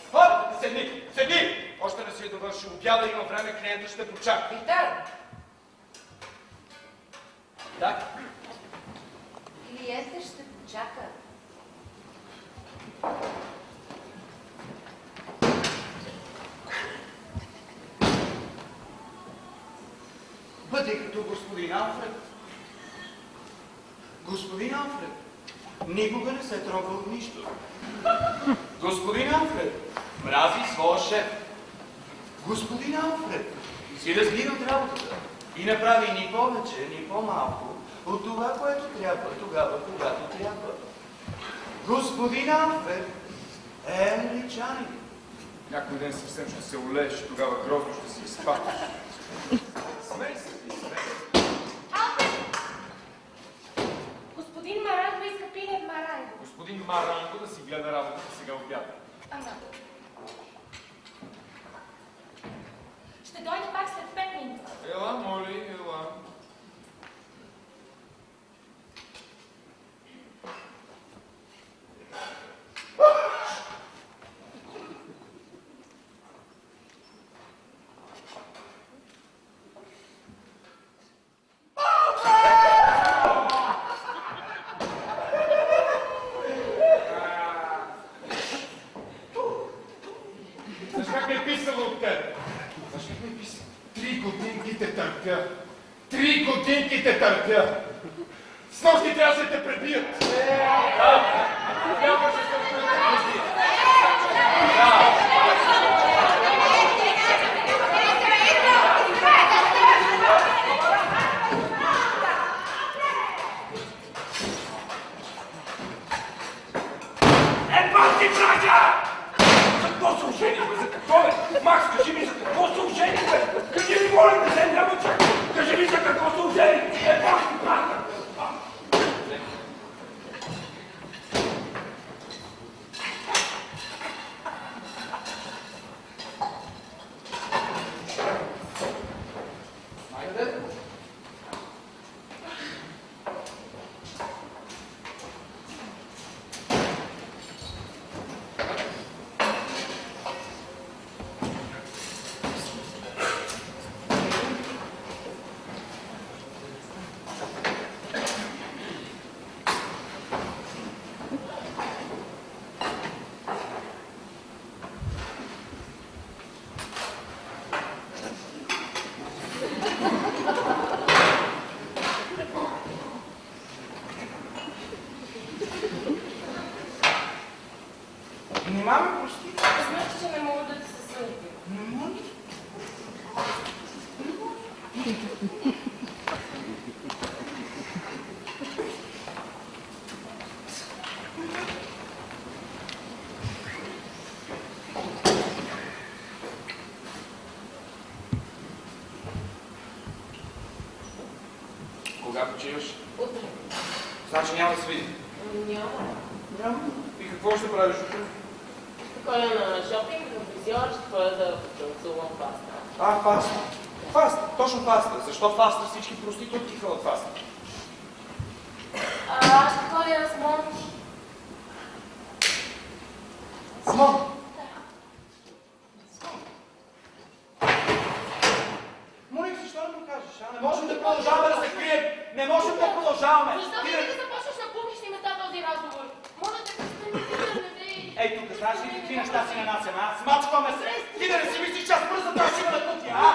B: Седи! Още не си е довършил обяда, има време, клиента ще почака.
F: Питър!
B: Да?
F: Клиентът ще почака.
B: Бъди като господин Алфред. Господин Алфред, никога не се трогва от нищо. Господин Алфред, мрази своя шеф. Господин Алфред, си разбира от работата и направи ни повече, ни по-малко от това, което трябва тогава, когато трябва. Господин Алфред е англичанин.
C: Някой ден съвсем ще се улееш, тогава грозно ще си изпадаш. Смей се ти, смей се.
G: Алфред!
C: господин Маранго да си гледа работата сега обяд.
G: Ага. Ще дойде пак след 5 минути.
C: Ела, моли, ела. Знаеш как ми е писало от теб? Знаеш как ми е писало? 3 годинки те търпя. 3 годинки те търпя. С нощи трябва да се те пребият. Нямаше да се пребият. Еба ти, братя! За какво се ожени, бе? За какво, бе? Макс, кажи ми за какво се ожени, бе? Кажи ми, моля, не се няма чак. Кажи ми за какво се ожени. Еба ти, братя!
H: Нима ме прости?
F: Значи, че не мога да ти се сърди.
H: Не може.
C: Кога почиваш?
F: Утре.
C: Значи няма да се видим.
F: Няма.
C: И какво ще правиш утре?
F: Ходя на шопинг, на фризьор, ще ходя да потанцувам паста.
C: Фаста. Фаста, точно фаста. Защо фаста? Всички проститутки ходят фаста.
F: Аз ще ходя с Монти.
H: Смон! Моник, защо не му кажеш, а? Не можем да продължаваме да се крием! Не можем да продължаваме!
G: Защо
H: Ти
G: не започваш на публични места този разговор? Може да престанете.
H: Ей, тук знаеш ли какви неща си нанасяме, а? Смачкваме се! Ти да не си мислиш, че аз бързо да ще има на кухня, а?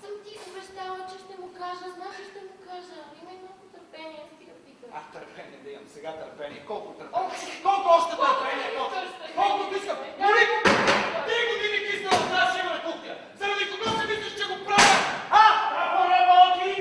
G: Съм ти обещала, че ще му кажа. Значи ще му кажа. Имай много търпение, стига пита.
H: Търпение да имам сега търпение. Колко търпение? Колко още търпение? Колко искам? Моник! 3 години киснала в нас има на кухня! Заради кого си мислиш, че го правя? Ако работи!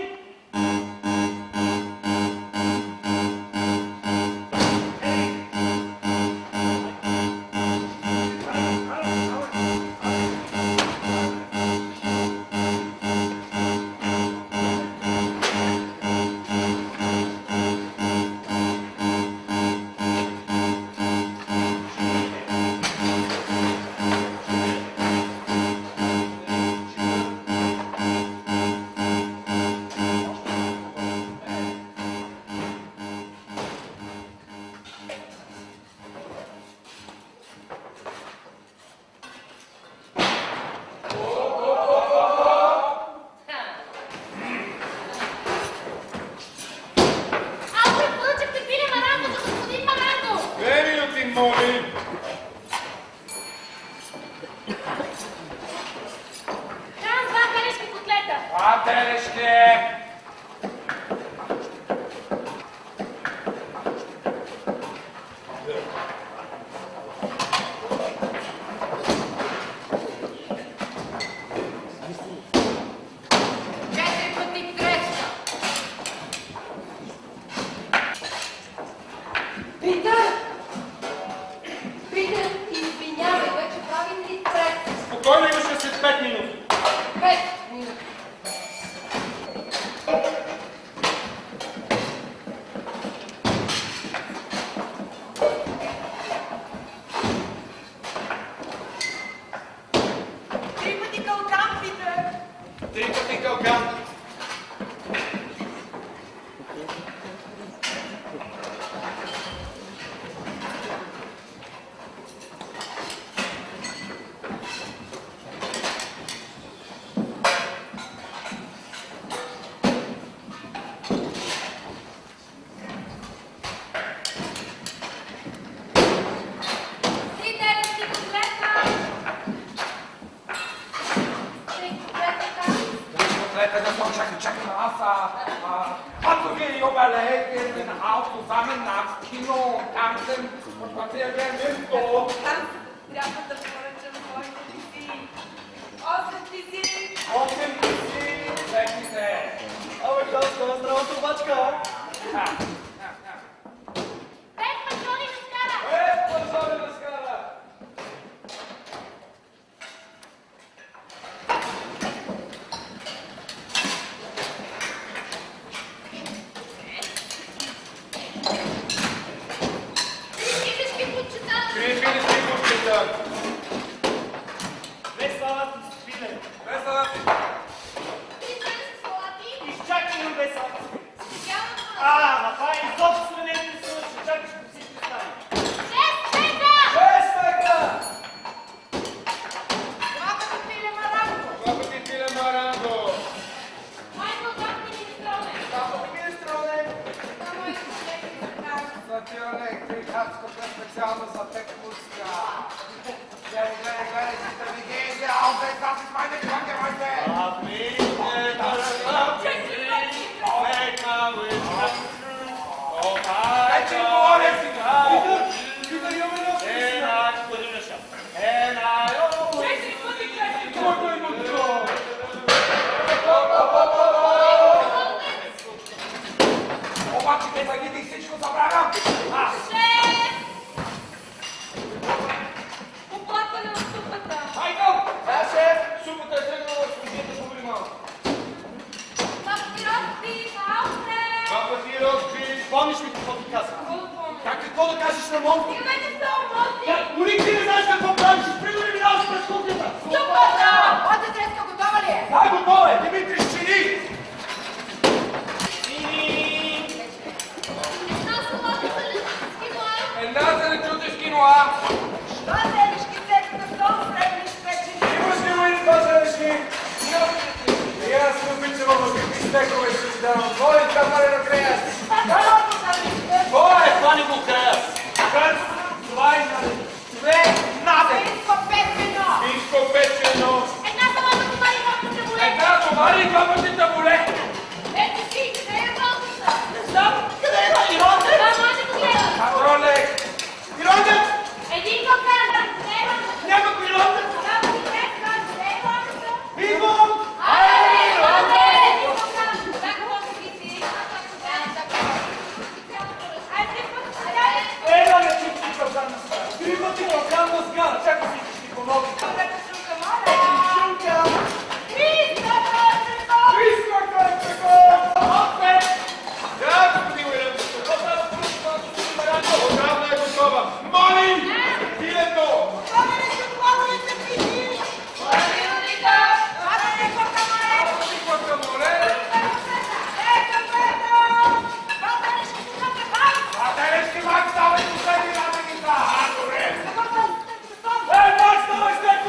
C: Пателешки!
H: Спокойно, имаше след 5 минути.
F: 5 минути.
C: Балкан. Чакай на аз, ако вие überlegen, auch zusammen nach Kino tanzen und spazieren gehen so.
F: Трябва да поръчам моите писи. 8 писи.
C: 8 писи, леките.
H: Абе, Каска, здраво трубачка!
G: Пет патрони на скара!
C: Пързови на скара!
G: Филишки почита!
C: Филипински кучета.
H: Две салати с филе.
C: Две салати.
G: Три салати!
H: Изчакай ми две салати.
G: Специално
H: Ама това е изобщо не е мисъл, ще чакаш по всички стани.
G: 6 пека!
C: 6 пека!
F: Това като пиле маранго.
C: Два пъти пиле маранго.
G: Майкъл, как ми ни строне?
F: Само искам леки сега.
C: Статионе, крихатско специално за текмуска. Гледай, гледай, гледай, интелигенция, албе, das ist meine Kranke heute. Дай ти говоря сега. Питър, имаме на Колко е мъдро? Обаче те загиди всичко забравям.
G: Оплакване от супата!
C: Майкъл! Да, шеф! Супата е тръгнала от служията по малко.
G: Два пъти рости! Аутре!
C: Два пъти розби.
H: Помниш ли какво ти казах?
C: Как какво да кажеш на Монти?
G: Ти вече сте обмоти!
H: Уник, ти не знаеш какво правиш, спрямо ли минаваш през кухнята?
F: Супата! Моята треска готова ли е?
H: Дай готова е,
C: Димитри, щини!
G: Една салата за летински ноа!
C: Една за лечутешки ноа.
E: Що зелешки всеки на стол сребниш печени?
C: Имаш ли мои два зелешни? И аз се обичам в какви стекове ще си давам. Моли камаре на края.
H: Кой е? Това не го края. Това е две наде.
E: Пинско печено!
C: Винско печено.
G: Една салата томати, два пъти табуле!
C: Една томари и два пъти табуле.
G: Ето си, къде е болката?
H: Знам, къде е Иронде?
G: Това може да гледа!
C: Патроне.
H: Иронде?
G: Един кокан! Не е болката!
H: Няма го Иронде?
G: Два пъти треска! Не е болката!
H: Бигом!
G: Айде, Иронде! Един кокан! Така болка ги си! Айде, пъти!
H: Ела не ти ти кълкан на скара. Три пъти кълкан на скара. Чакай си, ще ти помогна. Шунка!
C: Винско печено. Опе. Да, господин Уилям. Отравна е готова. Моли! Пилето! Guacamole! А телешки Макс, давай последни радеги са! Добре! Макс, давай след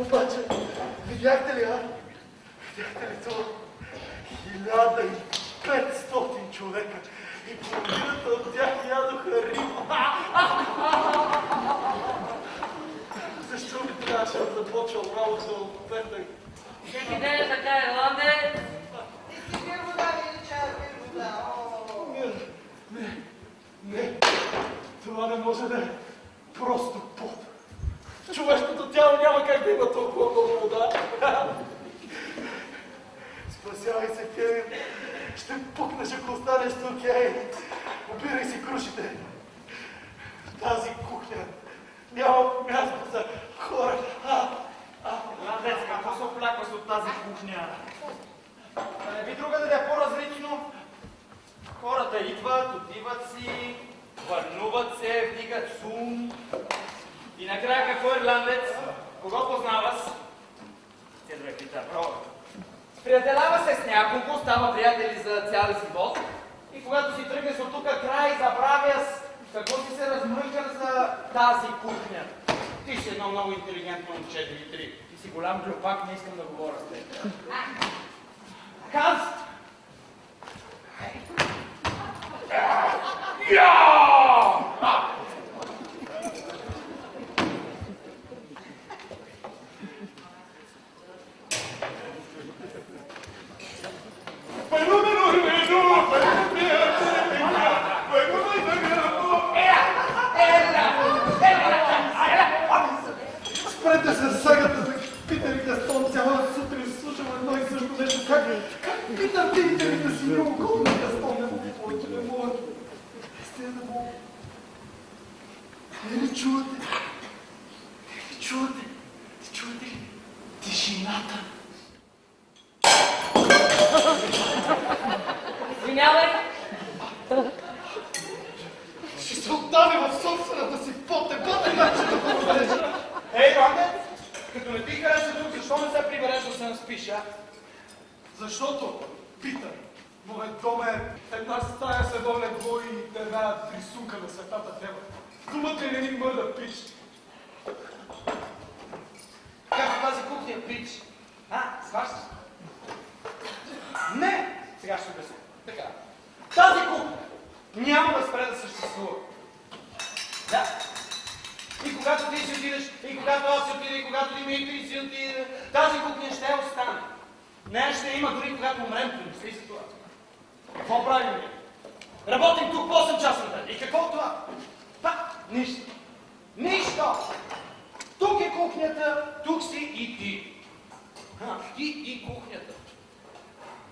H: обаче, видяхте ли, а? Видяхте ли това? 1500 човека и половината от тях ядоха риба. Защо ми трябваше да започвам работа от петък?
A: Всеки ден е така, ирландец.
E: Ти си пир вода, или чая пир вода?
H: Не, това не може да е просто пот. Човешкото тяло няма как да има толкова много вода. Спасявай се, Кевин. Ще пукнеш, ако останеш тук, Обирай си крушите. В тази кухня няма място за хора.
B: Ирландец, какво се оплакваш от тази кухня? Да не би друга да е по-различно? Хората идват, отиват си, върнуват се, вдигат шум. И накрая какво, ирландец? Кого познаваш? Седвай, Питър. Приятелява се с няколко, става приятели за цял живот. И когато си тръгнеш от тук край, забравяш какво си се размрънкал за тази кухня. Ти си едно много интелигентно момче, Дмитрий. Ти си голям глупак, не искам да говоря с теб. Ханс!
H: Спрете се сагата за Питър и Гастон. Цяла сутрин слушам едно и също нещо. Как Питър видите да си много колко на Гастон? Не мога повече, не мога. Стига да мога. Не ли чувате? Не ли чувате? Чувате ли тишината?
A: Извинявай.
H: Ще се отдаде в собствената си потепата, иначе да благодареш.
B: Ей, Иване, като не ти хареса тук, защо не се прибереш да се наспиш, а?
H: Защото, Питър, моят дом е една стая с едно легло и една рисунка на Светата Дева. Думата е един мърда пич.
B: Как тази кухня, пич? Сващаш? Не! Сега ще обясня. Така. Тази кухня няма да спре да съществува. Да. И когато ти си отидеш, и когато аз си отида, и когато Димитрий си отиде, тази кухня ще остане. Нея ще има дори когато умрем, помисли за това. Какво правим ние? Работим тук по 8 часа на ден. И какво от това? Нищо. Нищо! Тук е кухнята, тук си и ти. Ти и кухнята.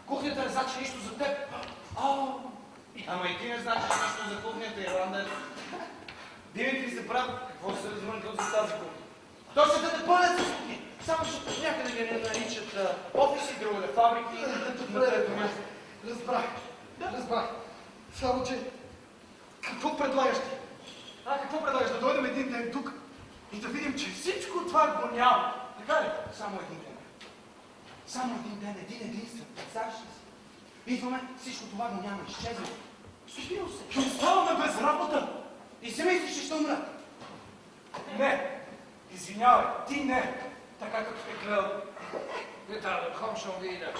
B: Кухнята не значи нищо за теб. Ама и ти не значиш нищо за кухнята, ирландец. Димитрий се прав, какво се размъркал за тази кухня. Той ще даде пълен с кухни. Само защото някъде ги не наричат офиси, другаде фабрики.
H: Добре, разбрах. Само, че какво предлагаш ти? Какво предлагаш? Да дойдем един ден тук и да видим, че всичко това го няма. Така ли?
B: Само един ден. Само един ден, един единствен. Представяш ли си? Идваме, всичко това го няма, изчезва. Спирал се.
H: Ще оставаме без работа.
B: И си мислиш, че ще умра.
H: Не. Извинявай, ти не. Така като те гледам.
C: Питър, хом ще видя.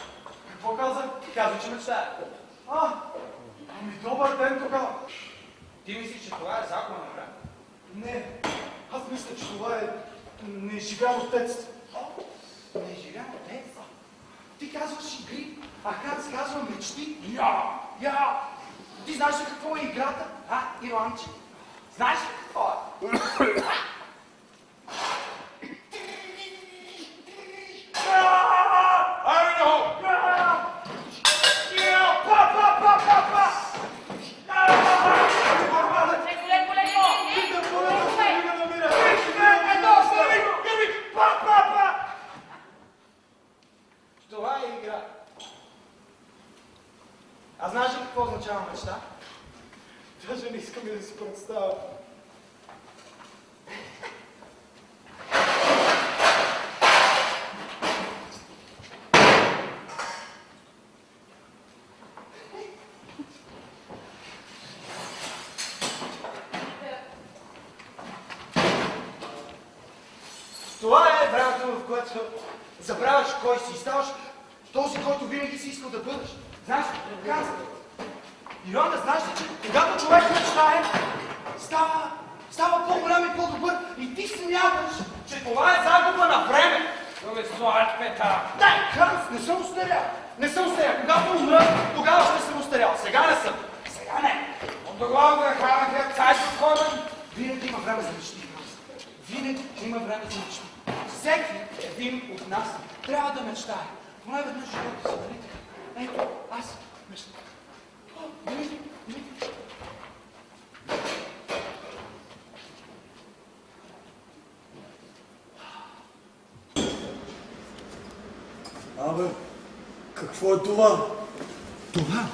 H: Какво каза?
B: Казва, че мечтая.
H: Ами добър ден тогава.
B: Ти мислиш, че това е закон, брат?
H: Не. Аз мисля, че това е неизживяно детство.
B: Неизживяно детство? Ти казваш игри, а Ханс казва мечти. Ти знаеш ли какво е играта? Ирландче? Знаеш ли какво е? Това е игра. А знаеш ли какво означава мечта?
H: Даже не искам и да си представя. Това е времето, в което забравяш кой си и ставаш този, който винаги си искал да бъдеш. Знаеш, казвам. Йоанна, знаеш ли, че когато човек мечтае, става по-голям и по-добър и ти смяташ, че това е загуба на време.
C: Добре, слайд, Петър.
H: Дай, Ханс, не съм устарял. Не съм устарял. Когато умра, тогава ще съм устарял. Сега не съм. Сега не.
C: Und du glaubst, ich habe hier Zeit bekommen?
H: Винаги има време за мечти. Винаги има време за мечти. Всеки един от нас трябва да мечтае. Поне веднъж живота си, нали така? Ето, аз мечтая. Димитри, Димитри.
K: Абе, какво е това?
H: Това?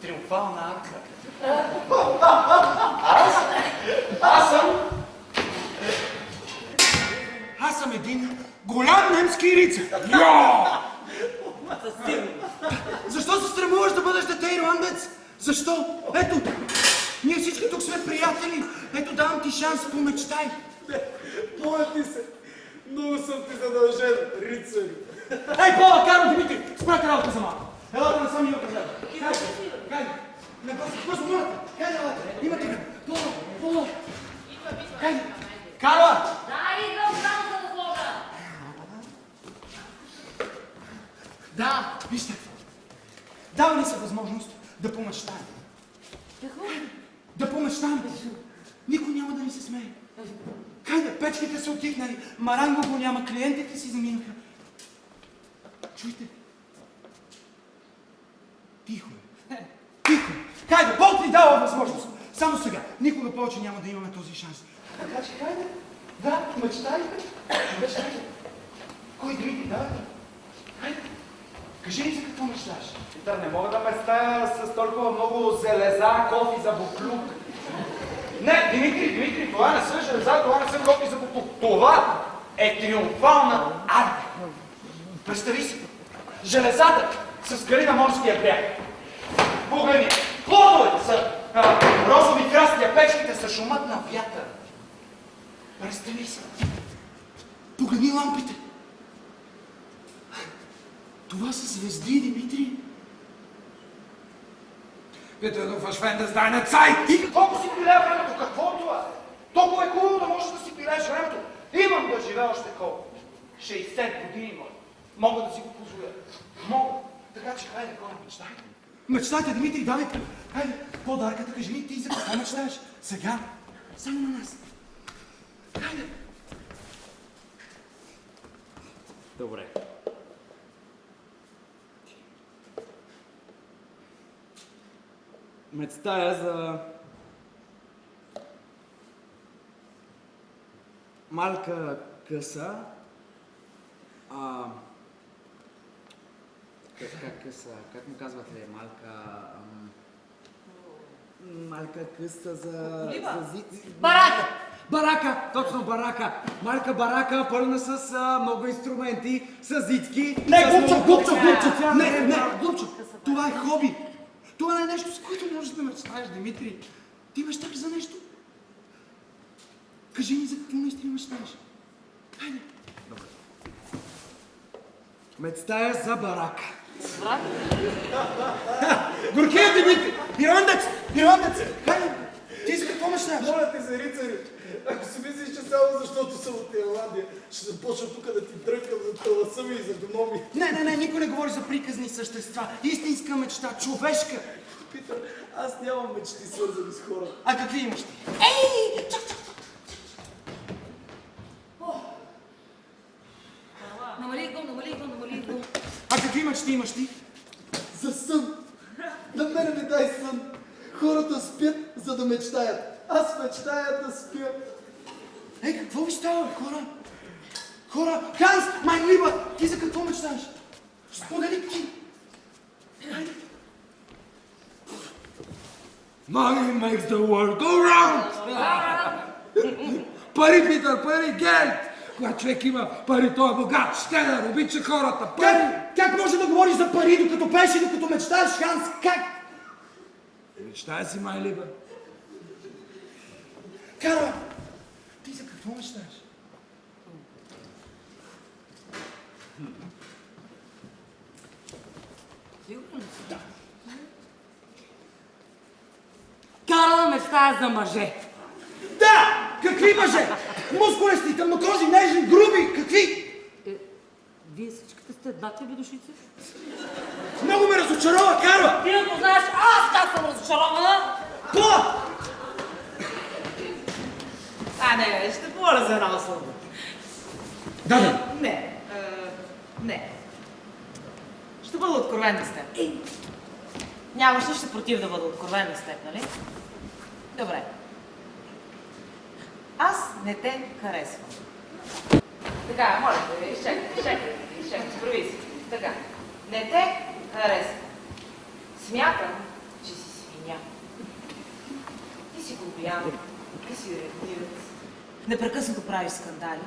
H: Триумфална арка. Аз съм един голям немски рицар. Защо се срамуваш да бъдеш дете ирландец? Защо? Ето, ние всички тук сме приятели. Ето, давам ти шанс, помечтай.
K: Моля ти се, много съм ти задължен, рицар.
H: Ей, Пола, Каро, Димитри, спрете работа за малко. Елате насам и вътре. Хайде, не бързо, моля те. Хайде, елате, имате време. Пола. Хайде, Карла.
G: Да, идвам само за да сложа.
H: Да, вижте. Дава ни се възможност да помечтаем.
G: Какво?
H: Да помечтаем. Никой няма да ни се смее. Хайде, печките са отихнали, Маранго го няма, клиентите си заминаха. Чуйте. Тихо е. Тихо. Хайде, Бог ни дава възможност. Само сега. Никога повече няма да имаме този шанс. Така че хайде. Да, мечтайте. Мечтайте. Кой, Димитри, давай. Хайде. Кажи ни за какво мечтаеш.
K: Питър, не мога да мечтая с толкова много железа, кофи за буклук.
H: Не, Димитри, това не са железа, това не са кофи за буклук. Това е триумфална арка. Представи си, железата с гъри на морския бряг. Погледни, плодовете са розови красти, а печките са шумът на вятър. Представи си. Погледни лампите. Това са звезди, Димитри.
C: Bitte, du verschwendest deine Zeit!
H: И какво си пилея времето? Какво е това? Толкова е хубаво да можеш да си пилееш времето. Имам да живея още колко? 60 години, моля. Мога да си го позволя. Мога. Така че, хайде, хора, мечтайте. Мечтайте, Димитри, давай. Хайде, подарката, кажи ми ти за какво мечтаеш? Сега. Само на нас. Хайде.
K: Добре. Мечтая за малка къса. Как къса? Как му казвате? Малка къса за
G: Барака!
K: Барака! Точно барака! Малка барака, пълна с много инструменти, с зицки.
H: Не, Глупчо! Не, Глупчо! Това е хоби. Това не е нещо, с което можеш да мечтаеш, Димитри. Ти мечтаеш за нещо. Кажи ми за какво наистина мечтаеш. Хайде.
K: Добре. Мечтая за барака.
H: Горкия, Димитри! Ирландец! Хайде! Ти за какво мечтаеш?
K: Моля те за рицари. Ако си мислиш, че само защото съм от Ирландия, ще започна тук да ти дръкам за таласа ми и за дома ми.
H: Не, никой не говори за приказни същества. Истинска мечта, човешка.
K: Питър, аз нямам мечти свързани с хора.
H: А какви имаш ти?
G: Намали го.
H: А какви мечти имаш ти?
K: За сън. На мене ми дай сън. Хората спят, за да мечтаят. Аз мечтая да спя.
H: Ей, какво ви става, бе, хора? Ханс, майн либа, ти за какво мечтаеш? Сподели ти. Хайде.
C: Money makes the world go round! Пари, Питър, пари, гелт! Когато човек има пари, той е богат, щедър, обича хората, пари!
H: Как може да говориш за пари, докато пееш и докато мечтаеш, Ханс? Как?
C: Мечтая си, май либа.
H: Карла, ти за какво мечтаеш?
D: Карл мечтае за мъже.
H: Да! Какви мъже? Мускулести, тъмнокожи, нежни, груби, какви?
D: Вие всичките сте еднакви бедушици?
H: Много ме разочарова, Карла!
D: Ти ако знаеш аз как съм разочарована?
H: По!
D: Не, ще говоря за една услуга.
H: Да.
D: Не. Ще бъда откровенна с теб. Нямаш нищо против да бъда откровенна с теб, нали? Добре. Аз не те харесвам. Така, моля те, изчакай, справи си. Така, не те харесвам. Смятам, че си свиня. Ти си глупиян, ти си реактивец. Непрекъснато правиш скандали.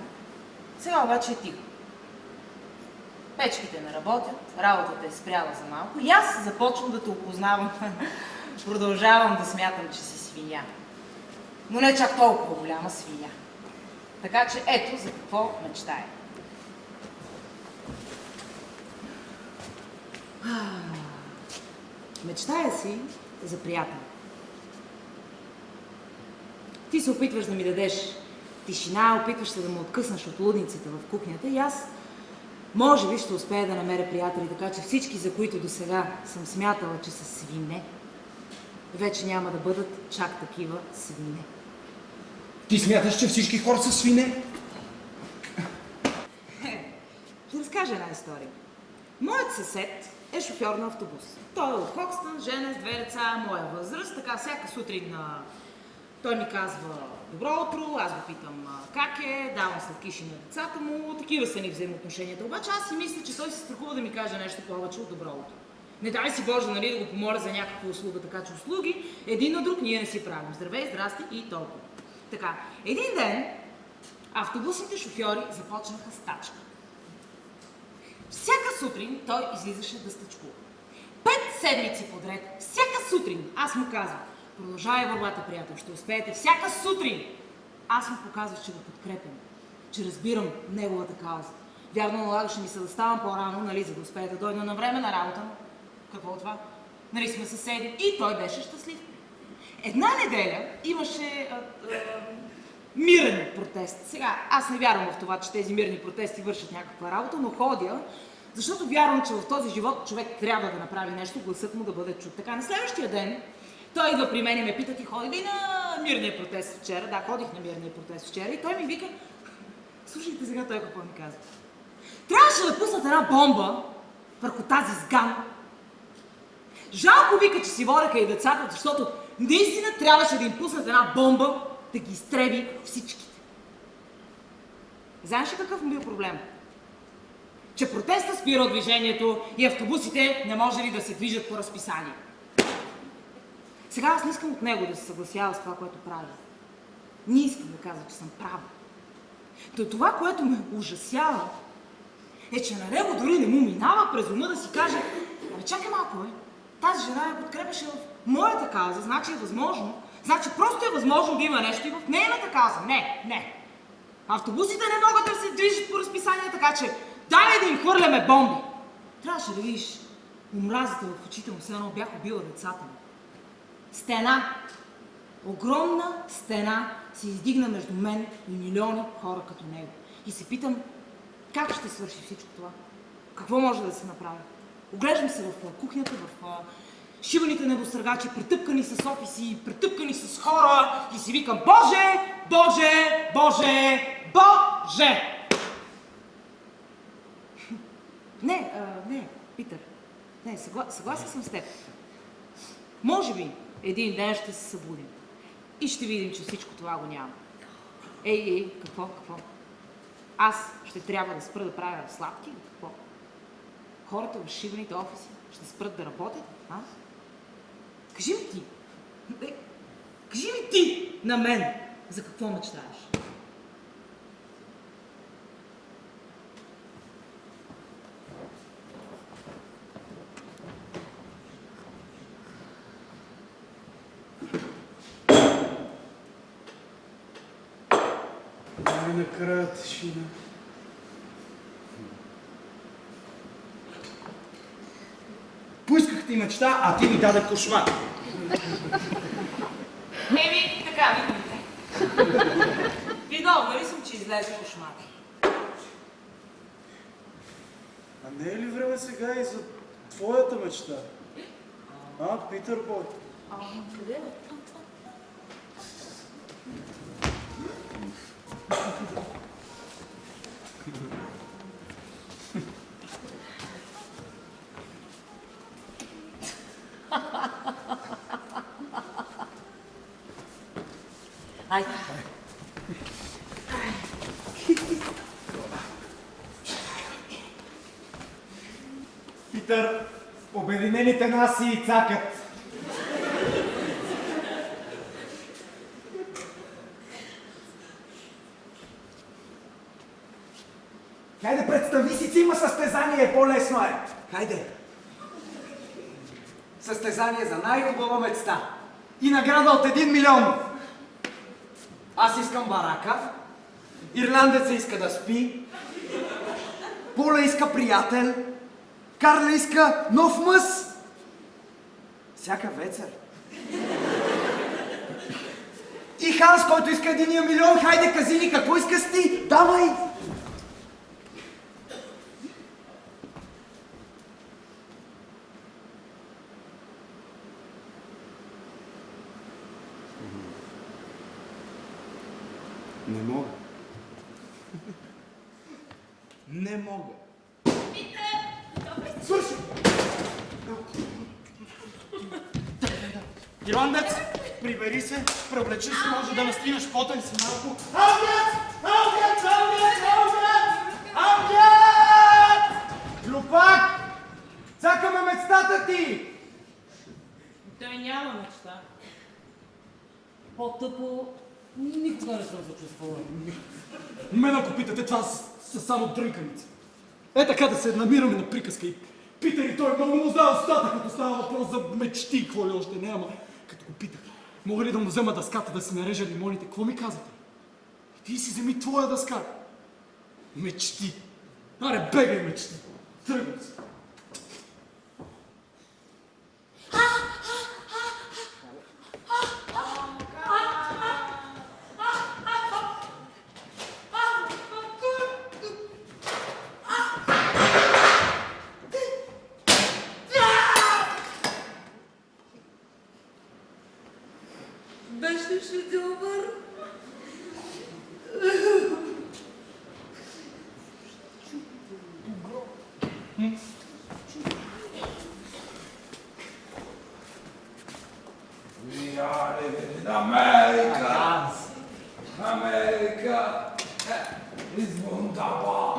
D: Сега обаче е тихо. Печките не работят, работата е спряла за малко и аз започвам да те опознавам. Продължавам да смятам, че си свиня. Но не чак толкова голяма свиня. Така че ето за какво мечтая. Мечтая си за приятел. Ти се опитваш да ми дадеш тишина, опитваш се да ме откъснеш от лудниците в кухнята и аз може би ще успея да намеря приятели, така че всички, за които досега съм смятала, че са свине, вече няма да бъдат чак такива свине.
H: Ти смяташ, че всички хора са свине?
D: Ще разкажа една история. Моят съсед е шофьор на автобус. Той е от Хокстън, женен с 2 деца, моя възраст. Така всяка сутрин той ми казва добро утро, аз го питам как е, давам сладкиши на децата му, такива са ни взаимоотношенията. Обаче аз си мисля, че той се страхува да ми каже нещо повече от добро утро. Не дай си Боже, нали, да го помоля за някаква услуга, така че услуги един на друг ние не си правим. Здравей, здрасти и толкова. Така, един ден автобусните шофьори започнаха стачка. Всяка сутрин той излизаше да стачкува. 5 седмици подред, всяка сутрин, аз му казвам, продължавай борбата, приятел, ще успеете всяка сутрин. Аз му показвах, че го подкрепям, че разбирам неговата кауза. Вярно, налагаше ми се да ставам по-рано, нали, за да успея да дойда на време на работа, но какво от това? Нали сме съседи и той беше щастлив. Една неделя имаше мирен протест. Сега, аз не вярвам в това, че тези мирни протести вършат някаква работа, но ходя, защото вярвам, че в този живот човек трябва да направи нещо, гласът му да бъде чут. Така, на следващия ден той идва при мен и ме пита, ти ходи ли на мирния протест вчера? Да, ходих на мирния протест вчера и той ми вика, слушайте сега той какво ми казва. Трябваше да пуснат една бомба върху тази сган. Жалко, вика, че си водеха и децата, защото наистина трябваше да им пуснат една бомба, да ги изтреби всичките. Знаеш ли какъв му бил проблем? Че протеста спира движението и автобусите не може ли да се движат по разписание. Сега аз не искам от него да се съгласява с това, което прави. Не искам да казва, че съм права. То това, което ме ужасява, е, че на него дори не му минава през ума да си каже, абе чакай малко, тази жена я подкрепяше в моята кауза, значи е възможно, значи просто е възможно да има нещо и в нейната кауза. Не. Автобусите не могат да се движат по разписание, така че дай да им хвърляме бомби. Трябваше да видиш омразата в очите му, все едно бях убила децата му. Стена, огромна стена се издигна между мен и милиони хора като него. И се питам, как ще свърши всичко това? Какво може да се направи? Оглеждам се в кухнята, в шибаните небостъргачи, претъпкани с офиси, претъпкани с хора и си викам, Боже, Боже, Боже, Боже! Не, Питър, не, съгласен съм с теб. Може би един ден ще се събудим и ще видим, че всичко това го няма. Ей, какво? Аз ще трябва да спра да правя сладки или какво? Хората в шибаните офиси ще спрат да работят, а? Кажи ми ти на мен за какво мечтаеш?
H: Най-накрая тишина. Поисках ти мечта, а ти ми даде кошмар.
D: Еми, така видите. Виновна ли съм, че излезе кошмар?
K: А не е ли време сега и за твоята мечта? А, Питър Бой?
G: Къде?
D: Айде.
L: Питър, обединените нации цакат. Хайде, представи си, че има състезание, по-лесно е. Хайде. Състезание за най-хубава мечта. И награда от 1 милион. Аз искам барака. Ирландеца иска да спи. Пола иска приятел. Карла иска нов мъс. Всяка вечер. И Ханс, който иска 1 милион, хайде, кази ни какво искаш ти. Давай!
K: Не мога. Не мога.
L: Свърши! Ирландец, прибери се, преоблечи се, може да настинеш потен си малко. Амгет! Амгет! Амгет! Амгет! Амгет! Глупак! Цакаме мечтата ти!
A: Той няма мечта. По-тъпо никога не съм се чувствала.
L: Мен ако питате, това са само дрънканици. Е така да се намираме на приказка и Питър и той много му знае устата, като става въпрос за мечти, какво ли още няма. Като го питах, мога ли да му взема дъската да си нарежа лимоните, какво ми казате? Ти си вземи твоя дъска. Мечти. Аре, бегай мечти. Тръгвай се.
A: Беше шедьовър.
C: We are living in America. America is wunderbar.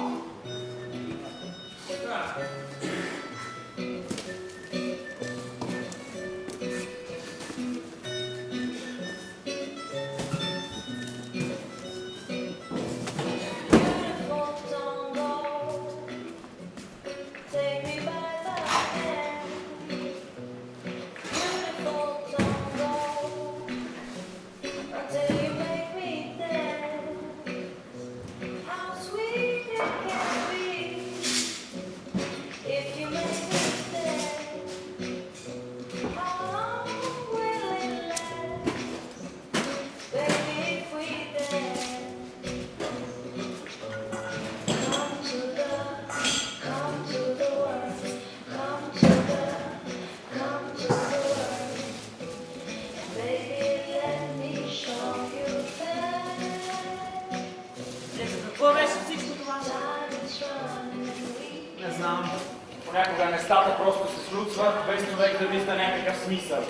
I: Понякога нещата просто се случват, без човек да вижда някакъв смисъл.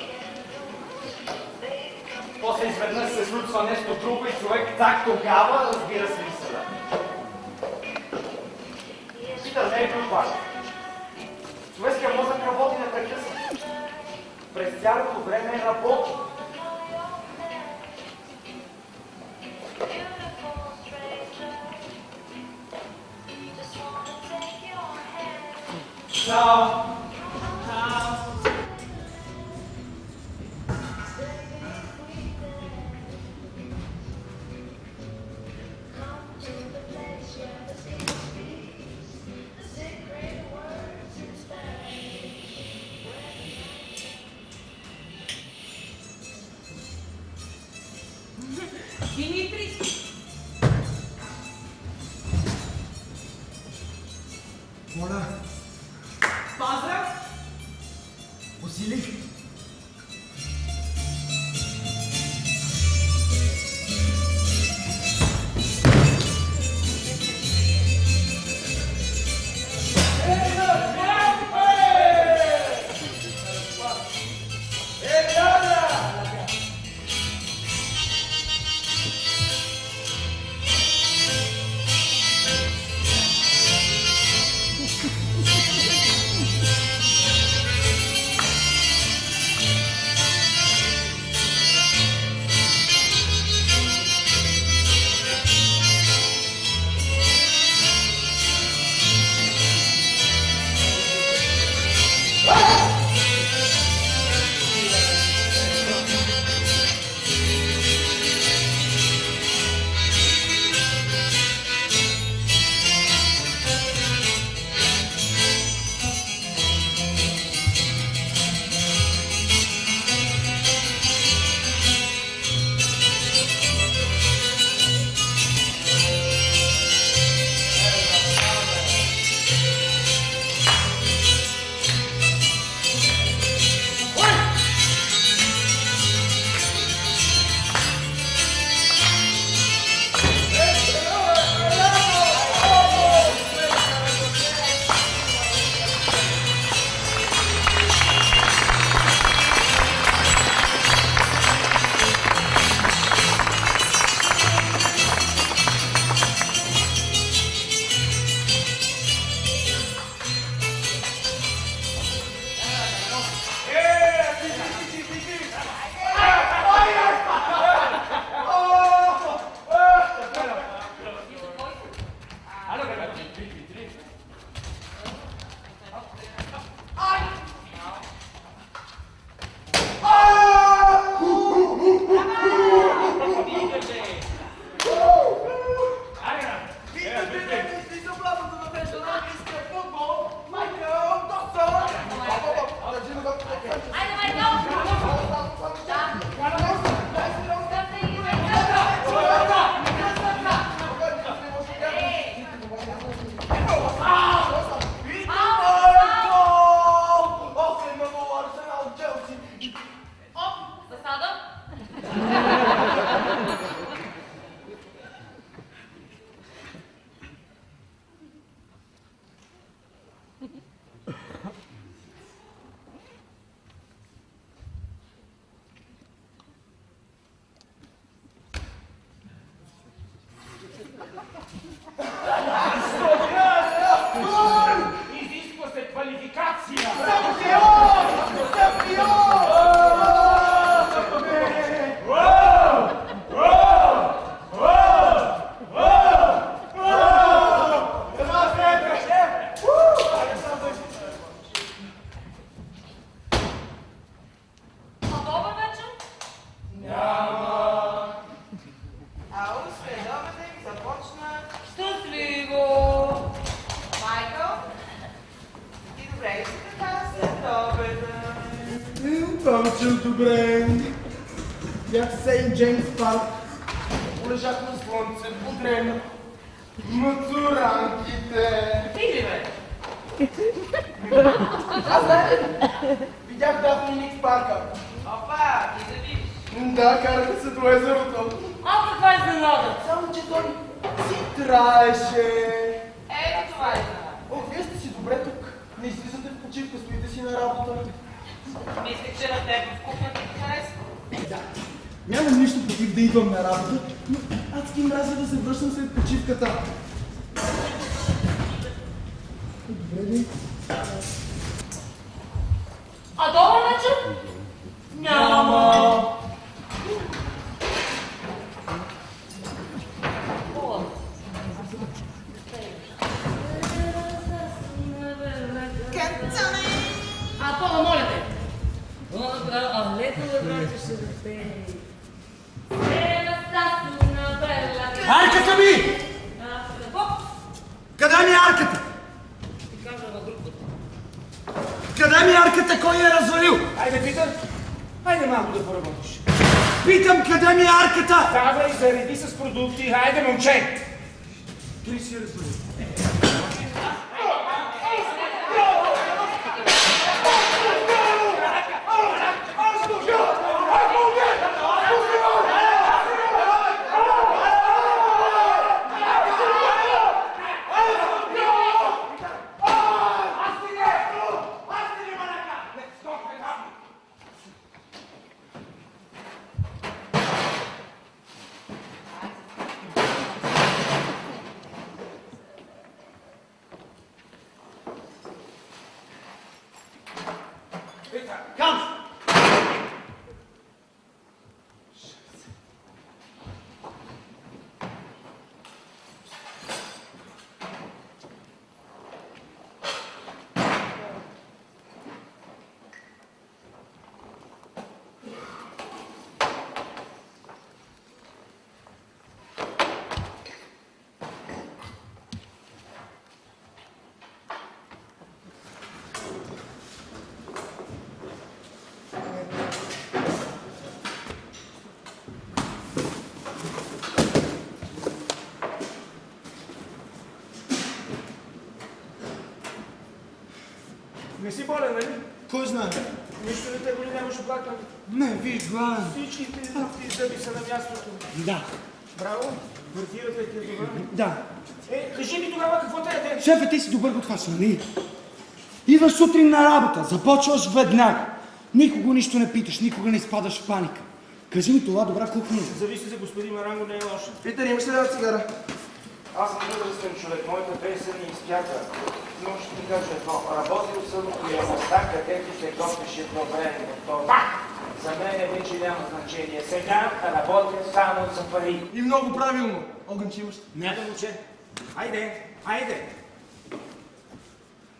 I: После изведнъж се случва нещо друго и човек так тогава разбира смисъла. Питър не е глупак. Човешкият мозък работи непрекъснато. През цялото време работи. Чао!
H: Бил добре. Бях в Сейнт Джеймс парк. Полежах на слънце, подрена. Мацуранките.
B: Иди, бе!
H: Аз знаете ли? Видях Дафни Ник в парка.
B: Опа, ти да видиш.
H: Да, караха се до езерото.
D: А каква изненада?
H: Само, че той си траеше.
D: Ето това е изненада.
H: О, вие сте си добре тук. Не излизате в почивка, стоите си на работа.
D: Мислех, че на теб в кухнята ти харесва.
H: Да. Нямам нищо против да идвам на работа, но адски мразя да се връщам след почивката. Добре ли?
D: А долу вече? Няма. А, Пола, моля те.
L: Арката ми! Къде ми е арката? Къде ми е арката? Кой я е развалил?
I: Айде, Питър, айде малко да поработиш.
L: Питам, къде ми е арката?
I: Давай, зареди с продукти, айде, момче!
L: Той си я развалил.
I: Не си болен, нали?
L: Кой знае?
I: Нищо не те боли, нямаш оплакване.
L: Не, виж, гладен.
I: Всички ти зъби са на мястото.
L: Да.
I: Браво, квартирата ти е добра.
L: Да.
I: Кажи ми тогава какво те яде.
L: Шефе, ти си добър готвач, нали? Идваш сутрин на работа, започваш веднага. Никого нищо не питаш, никога не изпадаш в паника. Кажи ми това добра кухня.
I: Зависи за господин Маранго, не е лошо.
H: Питър, имаш ли да цигара?
I: Аз съм възрастен човек, моята песен ни изпяка. Но ще ти кажа едно. Работил съм и е места, където се готвиш едно време. За мен вече няма значение. Сега работя само за пари.
H: И много правилно. Огън, че имаш.
I: Няма момче. Айде, айде.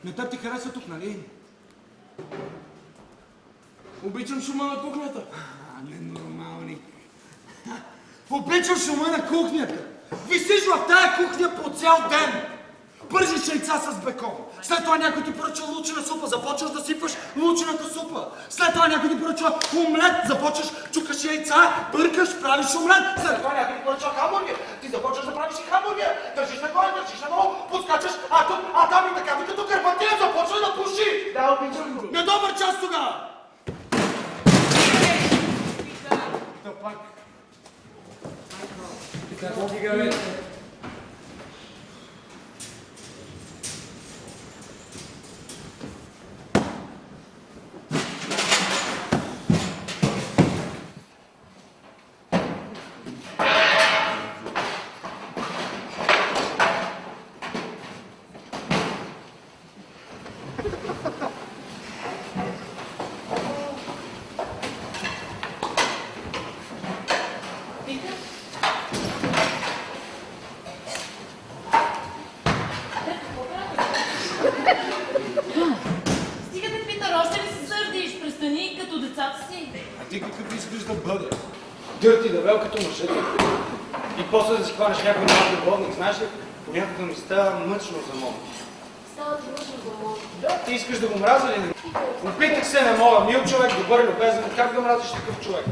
L: Не теб ти харесва тук, нали?
H: Обичам шума на кухнята.
L: Ненормалник. Обичам шума на кухнята. Висиш в тая кухня по цял ден. Пържиш яйца с бекон. След това някой ти поръчва лучена супа. Започваш да сипваш лучената супа. След това някой ти поръчва омлет. Започваш, чукаш яйца, бъркаш, правиш омлет. След това някой ти поръчва хамбургер. Ти започваш да правиш и хамбургер. Държиш на горе, държиш на долу, подскачаш, а там и така, като кърпатия започва да пуши.
H: Да, обичам го.
L: На добър час тогава.
H: Да пак.
G: Стигате, Питър, още ли се сърдиш? Престани като децата си.
L: А ти какъв искаш да бъде?
I: Дърти дебел като мъжете. И после да си хванеш някой малък любовник, знаеш ли? Понякога ми става мъчно за момент.
G: Става ти мъчно за мозък.
I: Да, ти искаш да го мразя ли? Опитах се, не мога. Мил човек, добър, любезен. Как да мразиш такъв човек?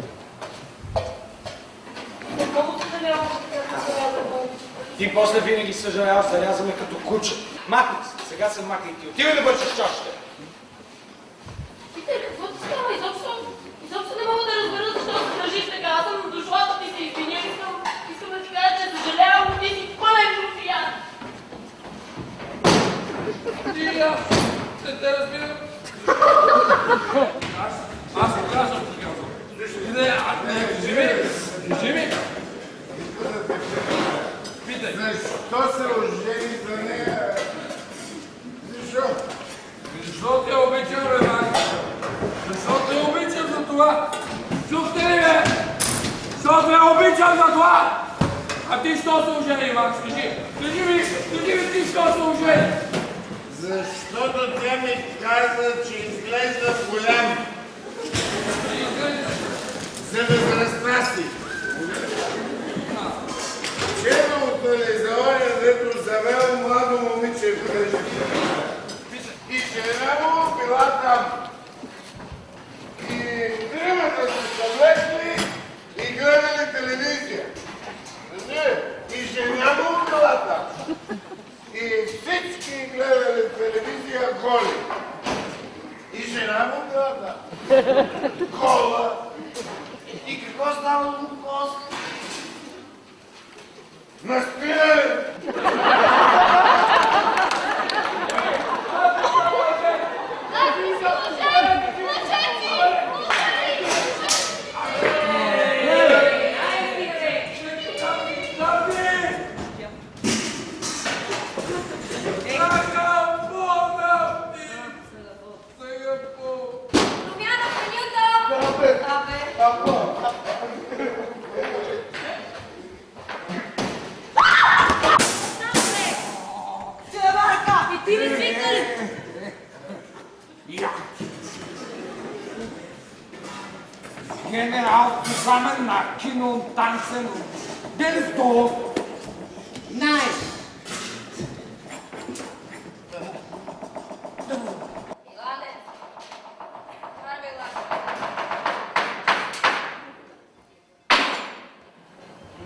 A: Много съжалявам, че трябва да зарязам.
I: Ти после винаги съжаляваш, зарязваме като куче. Махай се, сега се махай ти. Отивай да бършиш чашите.
G: Питер, какво ти става? Изобщо не мога да разбера защо се държиш така. Аз съм дошла да ти се извиня. Искам да ти кажа, че съжалявам, но ти си пълен руфиян.
C: Аз не те разбирам. Аз се казвам, ти казвам. Кажи ми. Питай.
J: Защо се ожени за нея? Защо?
C: Защо те обичам, бе, Макс? Защо те обичам за това? Чухте ли, бе? Защо те обичам за това? А ти що се ожени, Макс? Кажи ми ти що се ожени?
J: Защото тя ми каза, че изглежда голям. За възрастта си. Чено от телевизора, дето завел младо момиче вкъщи. И жена му била там. И тримата се съвлекли и гледали телевизия. И жена му била там. И всички гледали телевизия голи. И жена му била там. Гола. И какво станало после? Наспирали!
I: General zusammen nacken und tanzen und der ist doof.
F: Nein.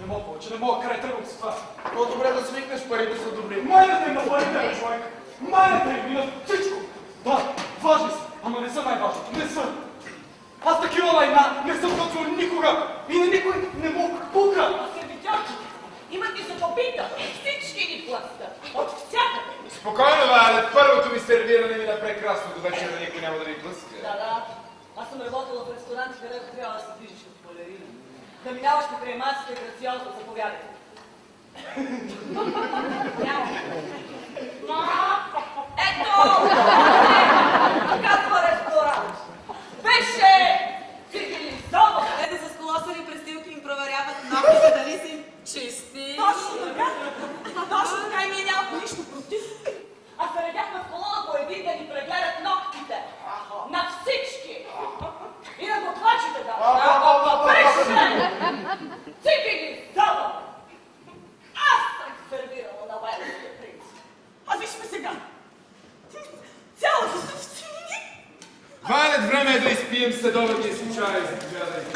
L: Не мога повече, не мога, край тръгвам с това.
H: По-добре да свикнеш, парите са добри.
L: Майната им на парите, човек! Майната им и на всичко! Да, важни са, ама не са най-важните, не са! Аз такива лайна не съм готвил никога и на никой не мога пука!
A: Аз се видях, че имат и се попита. Всички ни плащат. От всякъде.
C: Спокойно, Валя, първото ми сервиране мина прекрасно, до вечера никой няма да ви блъска.
A: Да. Аз съм работила в ресторанти, където трябва да се движиш от балерина. Да минаваш покрай масите грациозно, заповядайте. Ето! Казва ресторант. Беше цивилизован.
E: Ето с колосари престилки им проверяват ногтите дали са им чисти.
A: Точно така. Точно така и ние нямаме нищо против. Аз се редяхме в колона по един да ни прегледат ногтите. На всички. И на готвачите да. Беше цивилизован. Аз съм сервирала на Вайлския принц. А виж ме сега. Цялото са в сини.
C: Валят, време е да изпием следобедния си чай. Заповядайте.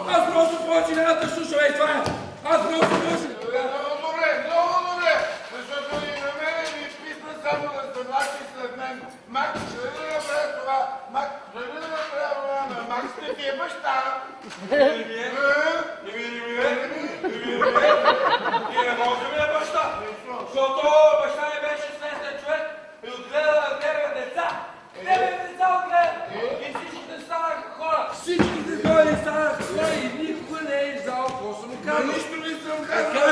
C: Аз просто повече няма да слушам, ей това е. Аз просто слушам.
J: Много добре, защото и на мене ми писна само да се влачи след мен. Макс, ще да направя това. Макс, ще да направя това. Макс не ти е баща.
C: И не може да е баща. Защото баща не беше свестен човек и отгледа на тебе деца. Тебе деца отгледа. И всичките станаха хора. Всичките хора станаха хора и никога не е издал какво съм му казал.
J: Нищо не съм казал.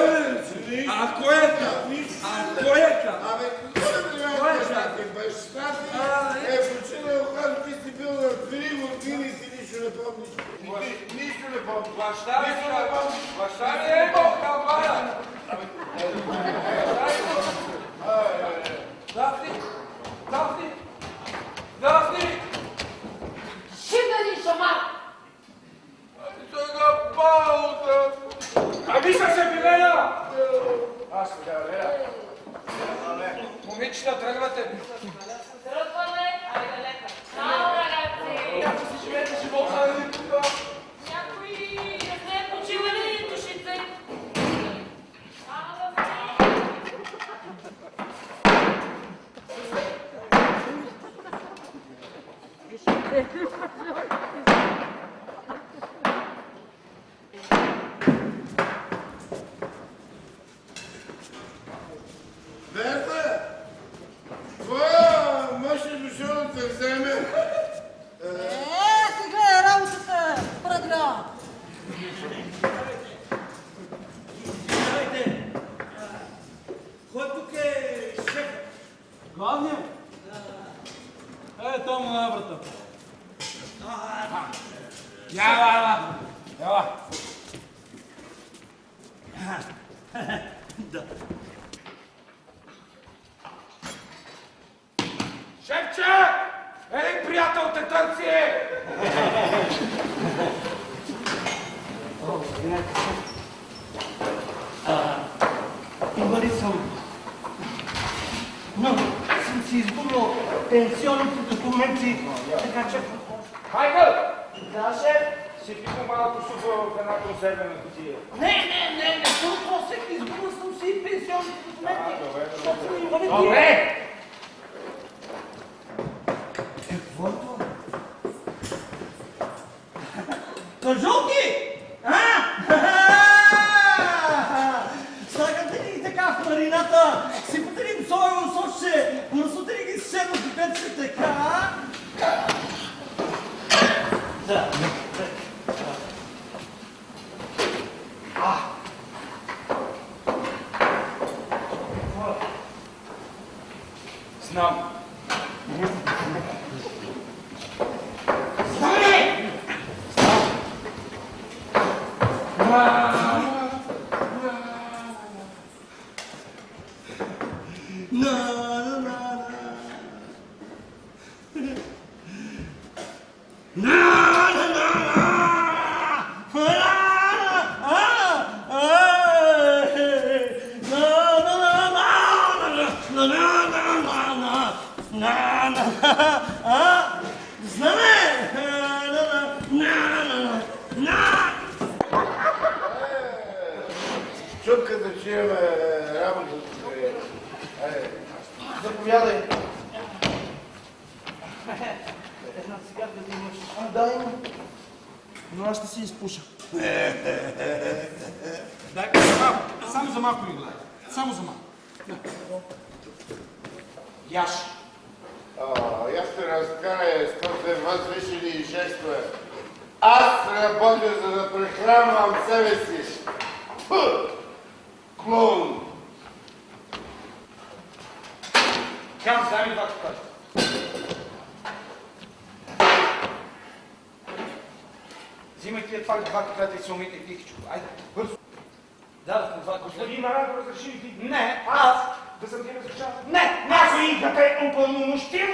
C: А кой е така?
J: Абе, кой е баща ти? Баща ти е починал, когато ти си бил на 3 години и ти нищо не помниш. Нищо не помниш.
C: Баща ми е имал камбана. Дафни!
G: Шибани шамар!
C: Сега паута! Ами са се билена! Отлично, тръгвате.
D: Тръгваме, айде лека. Чао, рагаци!
H: Как си живеете живота, нали тук?
D: Някой не сте почивали душите? Чао,
J: Берта! Твоя мъж е дошъл да те вземе.
E: Сега е работата, пръгна.
L: Извинявайте. Кой тук е шеф? Главният? Там на врата.
C: Яла.
L: Да.
C: Шепче! Един приятел те търси!
H: Инвалид съм. Но съм си изгубил пенсионните документи, така че...
C: Хайкъл!
H: Да, шеф.
C: Сипи по малко супа в една консервена кутия.
H: Не толкова всеки, изгубил съм си пенсионните документи. Защото съм инвалид.
C: Добре!
H: Какво е това? Кажулки! Слагате ли така в марината? Сипате ли им соево сосче? Мърсоте ли ги с черното перце така? Да.
C: Знам.
J: Чутка да чуем работата.
H: Заповядай. Една цигарка да имаш. Да, имам. Но аз ще си изпуша.
L: Дай за малко. Само за малко ми гледай. Само за малко. Яш.
J: Я ще разкарай, скъпе, вас виж ли жестове. Аз работя, за да прехранвам себе си. Клоун.
C: Кам, дай ми двата клета. Взимай тия това двата клета и се умийте тихичко. Айде, бързо. Дадахме два клета.
I: Господин Маранко, разреши ли ти?
C: Не, аз.
I: Да съм ти разрешал?
C: Не,
I: Аз и да те упълномощил.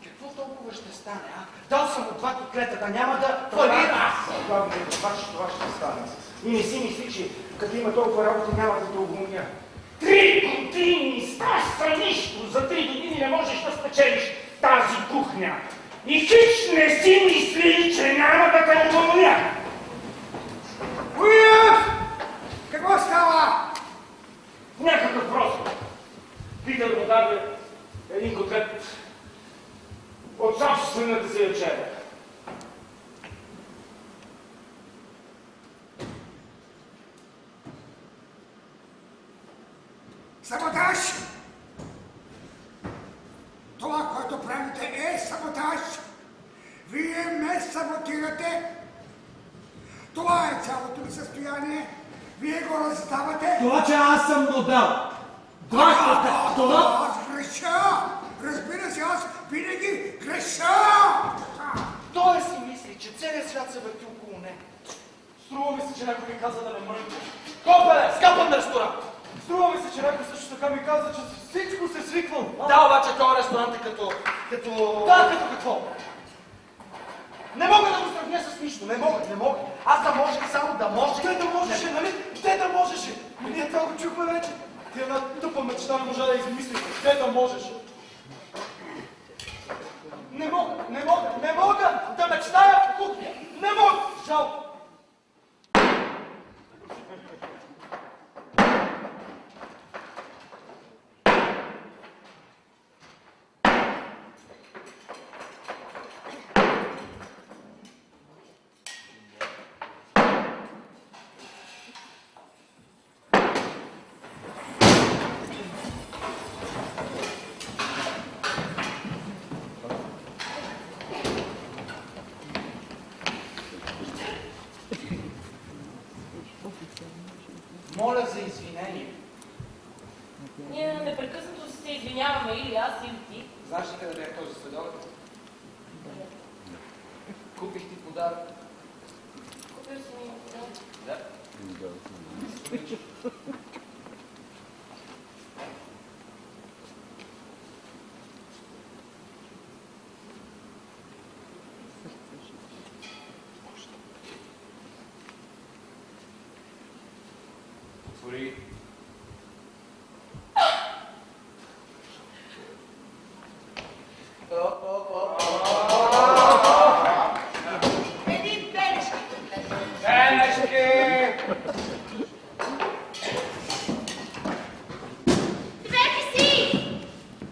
C: Какво толкова ще стане, а? Дал съм от двата клета, да няма да фалира.
I: Аз. Главно, това ще стане. И не си мисли, че като има толкова работа, няма да те уволня. 3 години стаща нищо. За 3 години не можеш да спечелиш тази кухня. И хич не си мисли, че няма да те уволня. Уят! Какво става? Някакъв просто. Питър му даде един котлет от собствената си вечеря.
M: Саботаж! Това, което правите, е саботаж! Вие ме саботирате! Това е цялото ми състояние! Вие го раздавате!
L: Това, че аз съм му дал. Това...
M: Аз греша! Разбира се, аз винаги греша!
H: Той си мисли, че целият свят се върти около него. Струва ми се, че някой ми каза да не мрънка. Копеле, скапан ресторант! Струва ми се, че някой също така ми каза, че всичко се свиквам. Да, обаче този ресторант е като... Да, като какво? Не мога да го сравня с нищо, не мога. Аз да можех само да можех. Те да можеше, нали? Те да можеше. Ние това го чухме вече.
L: Ти една тъпа мечта не можа да измислиш. Те да можеш. Не мога да мечтая в кухня. Не мога. Жалко.
B: Моля за извинение.
D: Ние непрекъснато се извиняваме, или аз, или ти.
B: Знаеш ли къде е този следобед? Купих ти подарък.
D: Купил си ми подарък.
B: Да. Отвори.
E: Един бележки котлет.
I: Бележки!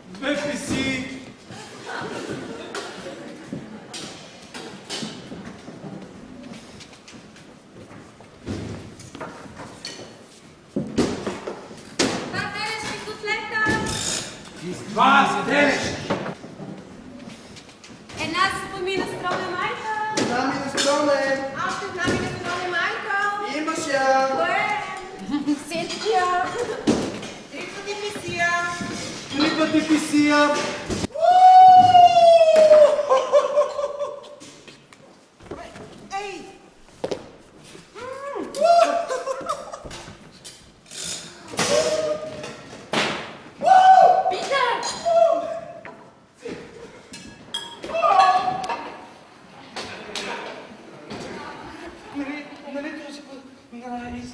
L: Две писи!
I: Два бележки!
F: Една се помина строна майка.
H: Една минестроне.
F: Още една минестроне майка.
H: Имаш я.
F: Кое? Синтия.
E: Три пъти мисия.
K: Три пъти писия.
E: Ей!
G: Питър!
H: Нали този път,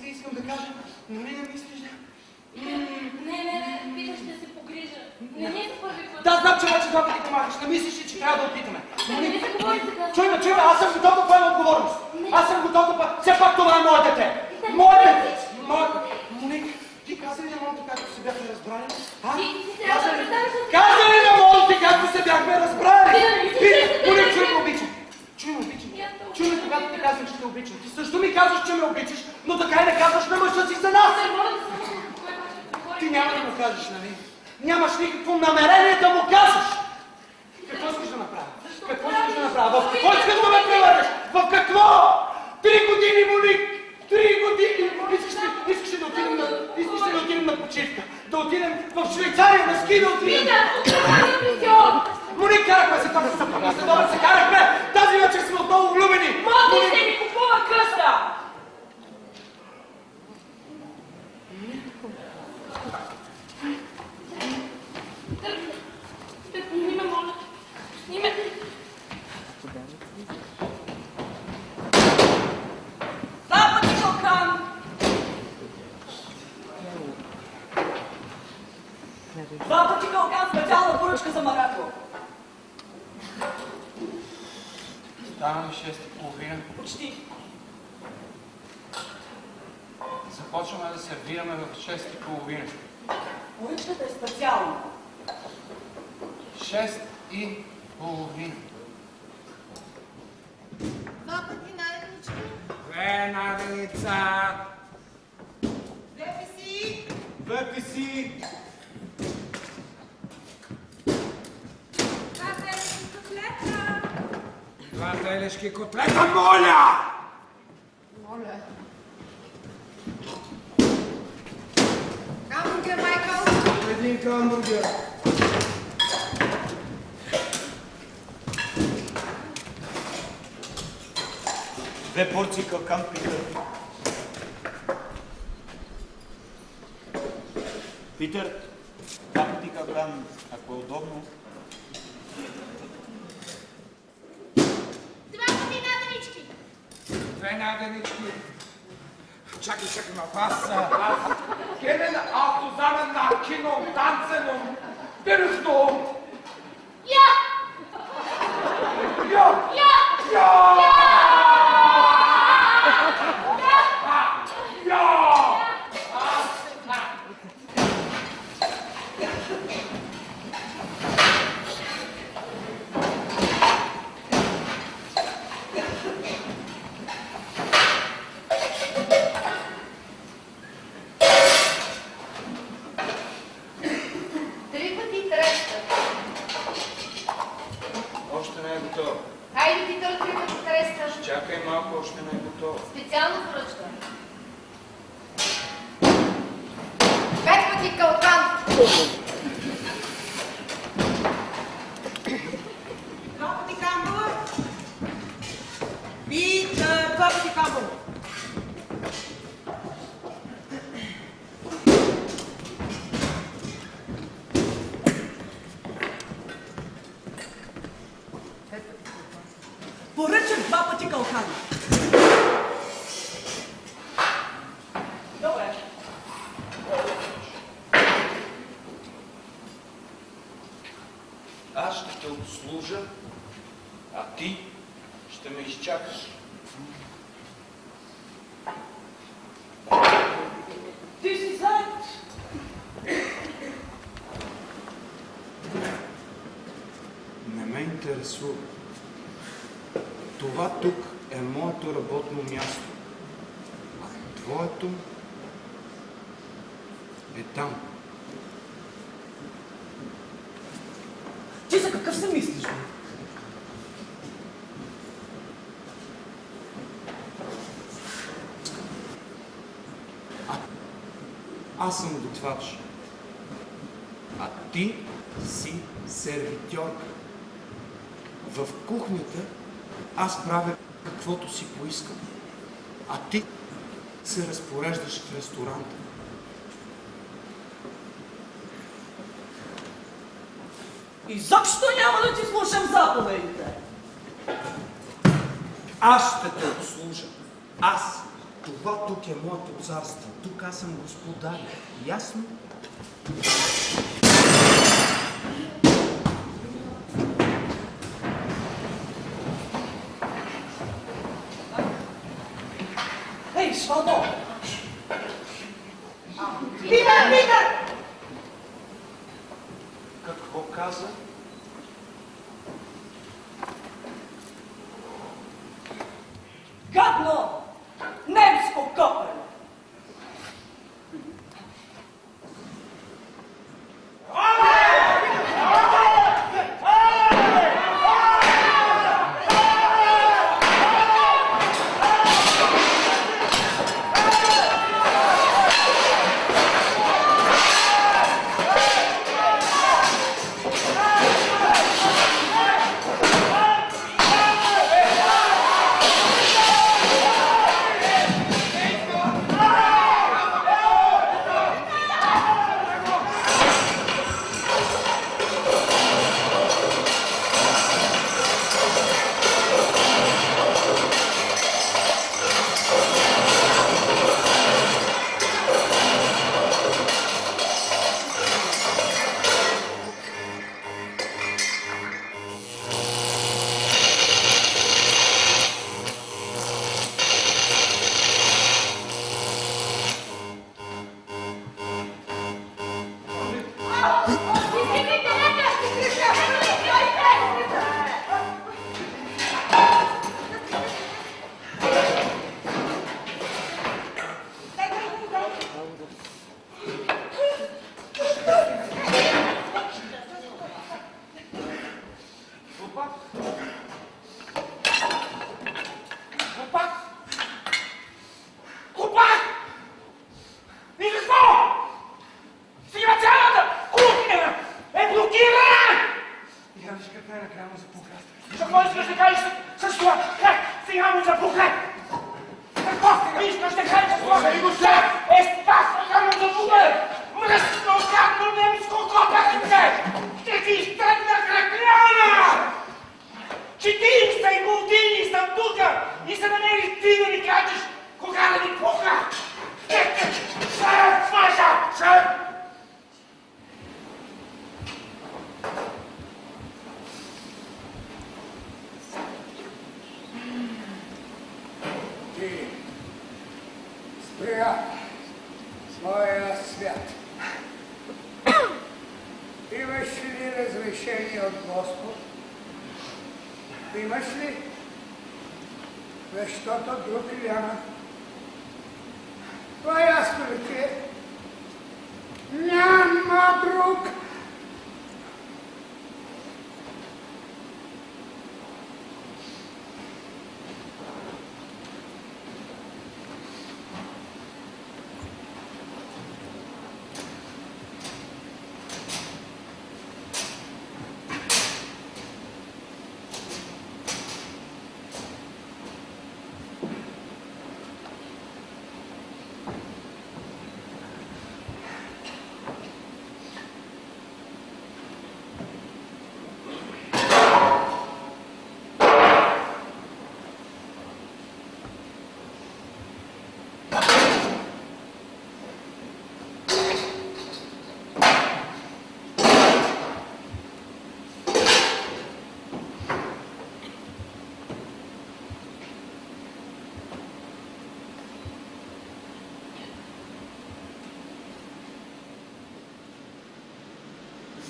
H: искам да кажа, нали не мислиш да...
G: Не, Питър ще се погрижа. Не е за първи път.
H: Да, знам, че вече два пъти помагаш. Не мислиш ли, че трябва да опитаме?
G: Не се говори така.
H: Чуй ме, аз съм готов да поема отговорност. Аз съм готов да поема. Все пак това е мое дете. Мое дете. Моник, ти каза ли на моето както се бяхме разбрали?
G: Ти трябва да представиш да се...
H: Каза ли на моето както се бяхме разбрали? Моник, чуй ме, обичам. Чуй ме, обичам. Чуй ме, когато ти казвам, че те обичам. Ти също ми казваш, че ме обичаш, но така и не казваш на мъжа си за нас. Ти няма да му кажеш, нали? Нямаш никакво намерение да му кажеш. Какво искаш да направя? Какво искаш да направя? В какво искаш да ме превърнеш? В какво? 3 години, Моник! 3 години! Искаш ли да отидем на почивка? Да отидем в Швейцария на ски да отидем? Моник, карахме се този съпък на следобед, се карахме! Тази вечер сме отново влюбени!
D: Моти ще ми купува къста!
G: Пусни ме, моля. Пусни ме.
A: Запъти Шалкан! Два пъти Калкан специална поръчка за Марако.
B: Стана ми 6:30.
A: Почти.
B: Започваме да сервираме в 6:30.
A: Поръчката е специална.
B: 6:30.
E: Два пъти най-нички.
I: Две наденица!
E: Две писи.
L: Две писи!
F: Два бележки котлета.
I: Два телешки котлета, моля!
F: Моля. Хамбургер, Майкъл.
H: Един хамбургер.
K: Две порции калкан, Питър. Питър, два пъти калкан, ако е удобно.
G: Два пъти наденички.
I: Две наденички. Чакай малко. Аз Кемен Алтузанен на кино, танценом, директор.
G: Я!
F: Три пъти треска.
J: Още не е готово.
F: Хайде, Питър, три пъти треска.
J: Чакай малко, още не е готово.
F: Специално поръчка. 5 пъти калкан.
E: 2 пъти камбала. И 2 пъти камбала. Поръчах 2 пъти калкан.
A: Добре.
J: Аз ще те обслужа, а ти ще ме изчакаш.
A: Ти си заед.
J: Не ме интересува. Това тук е моето работно място. Твоето е там.
A: Ти за какъв се мислиш, бе?
J: Аз съм готвач. А ти си сервитьорка. В кухнята аз правя каквото си поискам. А ти се разпореждаш в ресторанта.
A: Изобщо няма да ти слушам заповедите.
J: Аз ще те обслужа. Аз. Това тук е моето царство. Тук аз съм господар. Ясно?
A: Ей, Швалдо!
E: Питър!
J: Какво каза?
A: Гадно! Немско копеле!
I: И се намери ти да ми кажеш кога да ни пуха!
M: Имаш ли разрешение от Господ? Имаш ли? Защото друг няма. Това ясно ли ти е? Няма друг!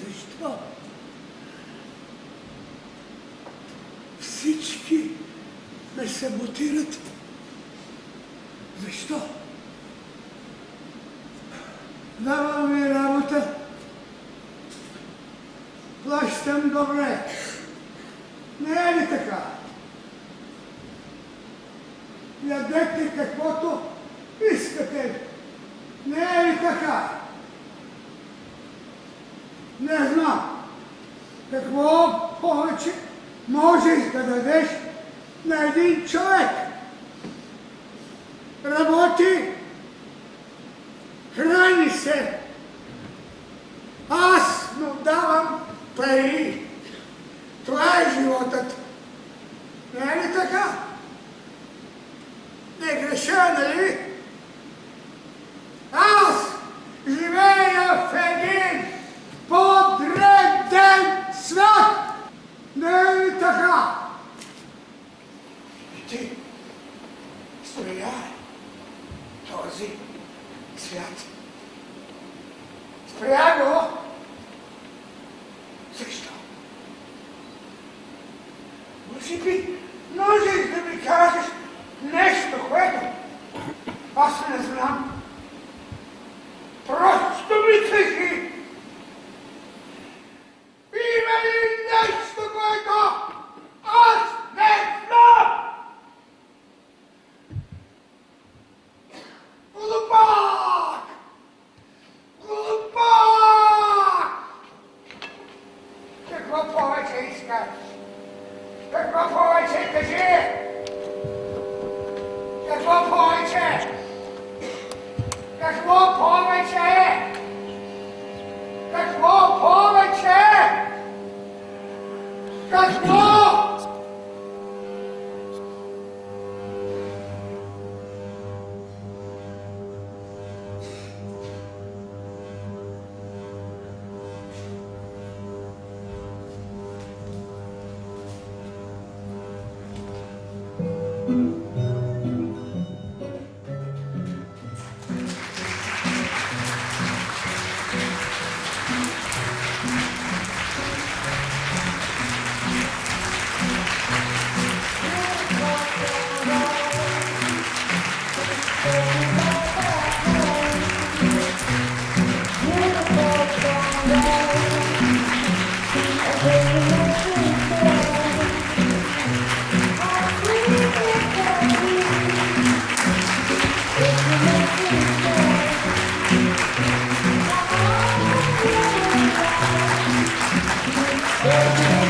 M: Защо? Всички ме саботират. Защо? Давам ми работа. Плащам добре. Не е ли така? Ядете каквото искате. Не е ли така? Не знам какво повече можеш да дадеш на един човек. Работи, храни се. Аз му давам пари. Това е животът. Не е ли така? Не греша, нали? Аз живея в един подреден свят! Не е ли така? И ти стреляй този свят. Спря го! Защо? Може би можеш да ми кажеш нещо, което аз не знам. Просто ми кажи! Има ли нещо, което аз не знам? Глупак! Глупак! Какво повече искаш? Какво повече кажи? Какво повече? Какво повече? Какво повече? Какво?
G: Yeah.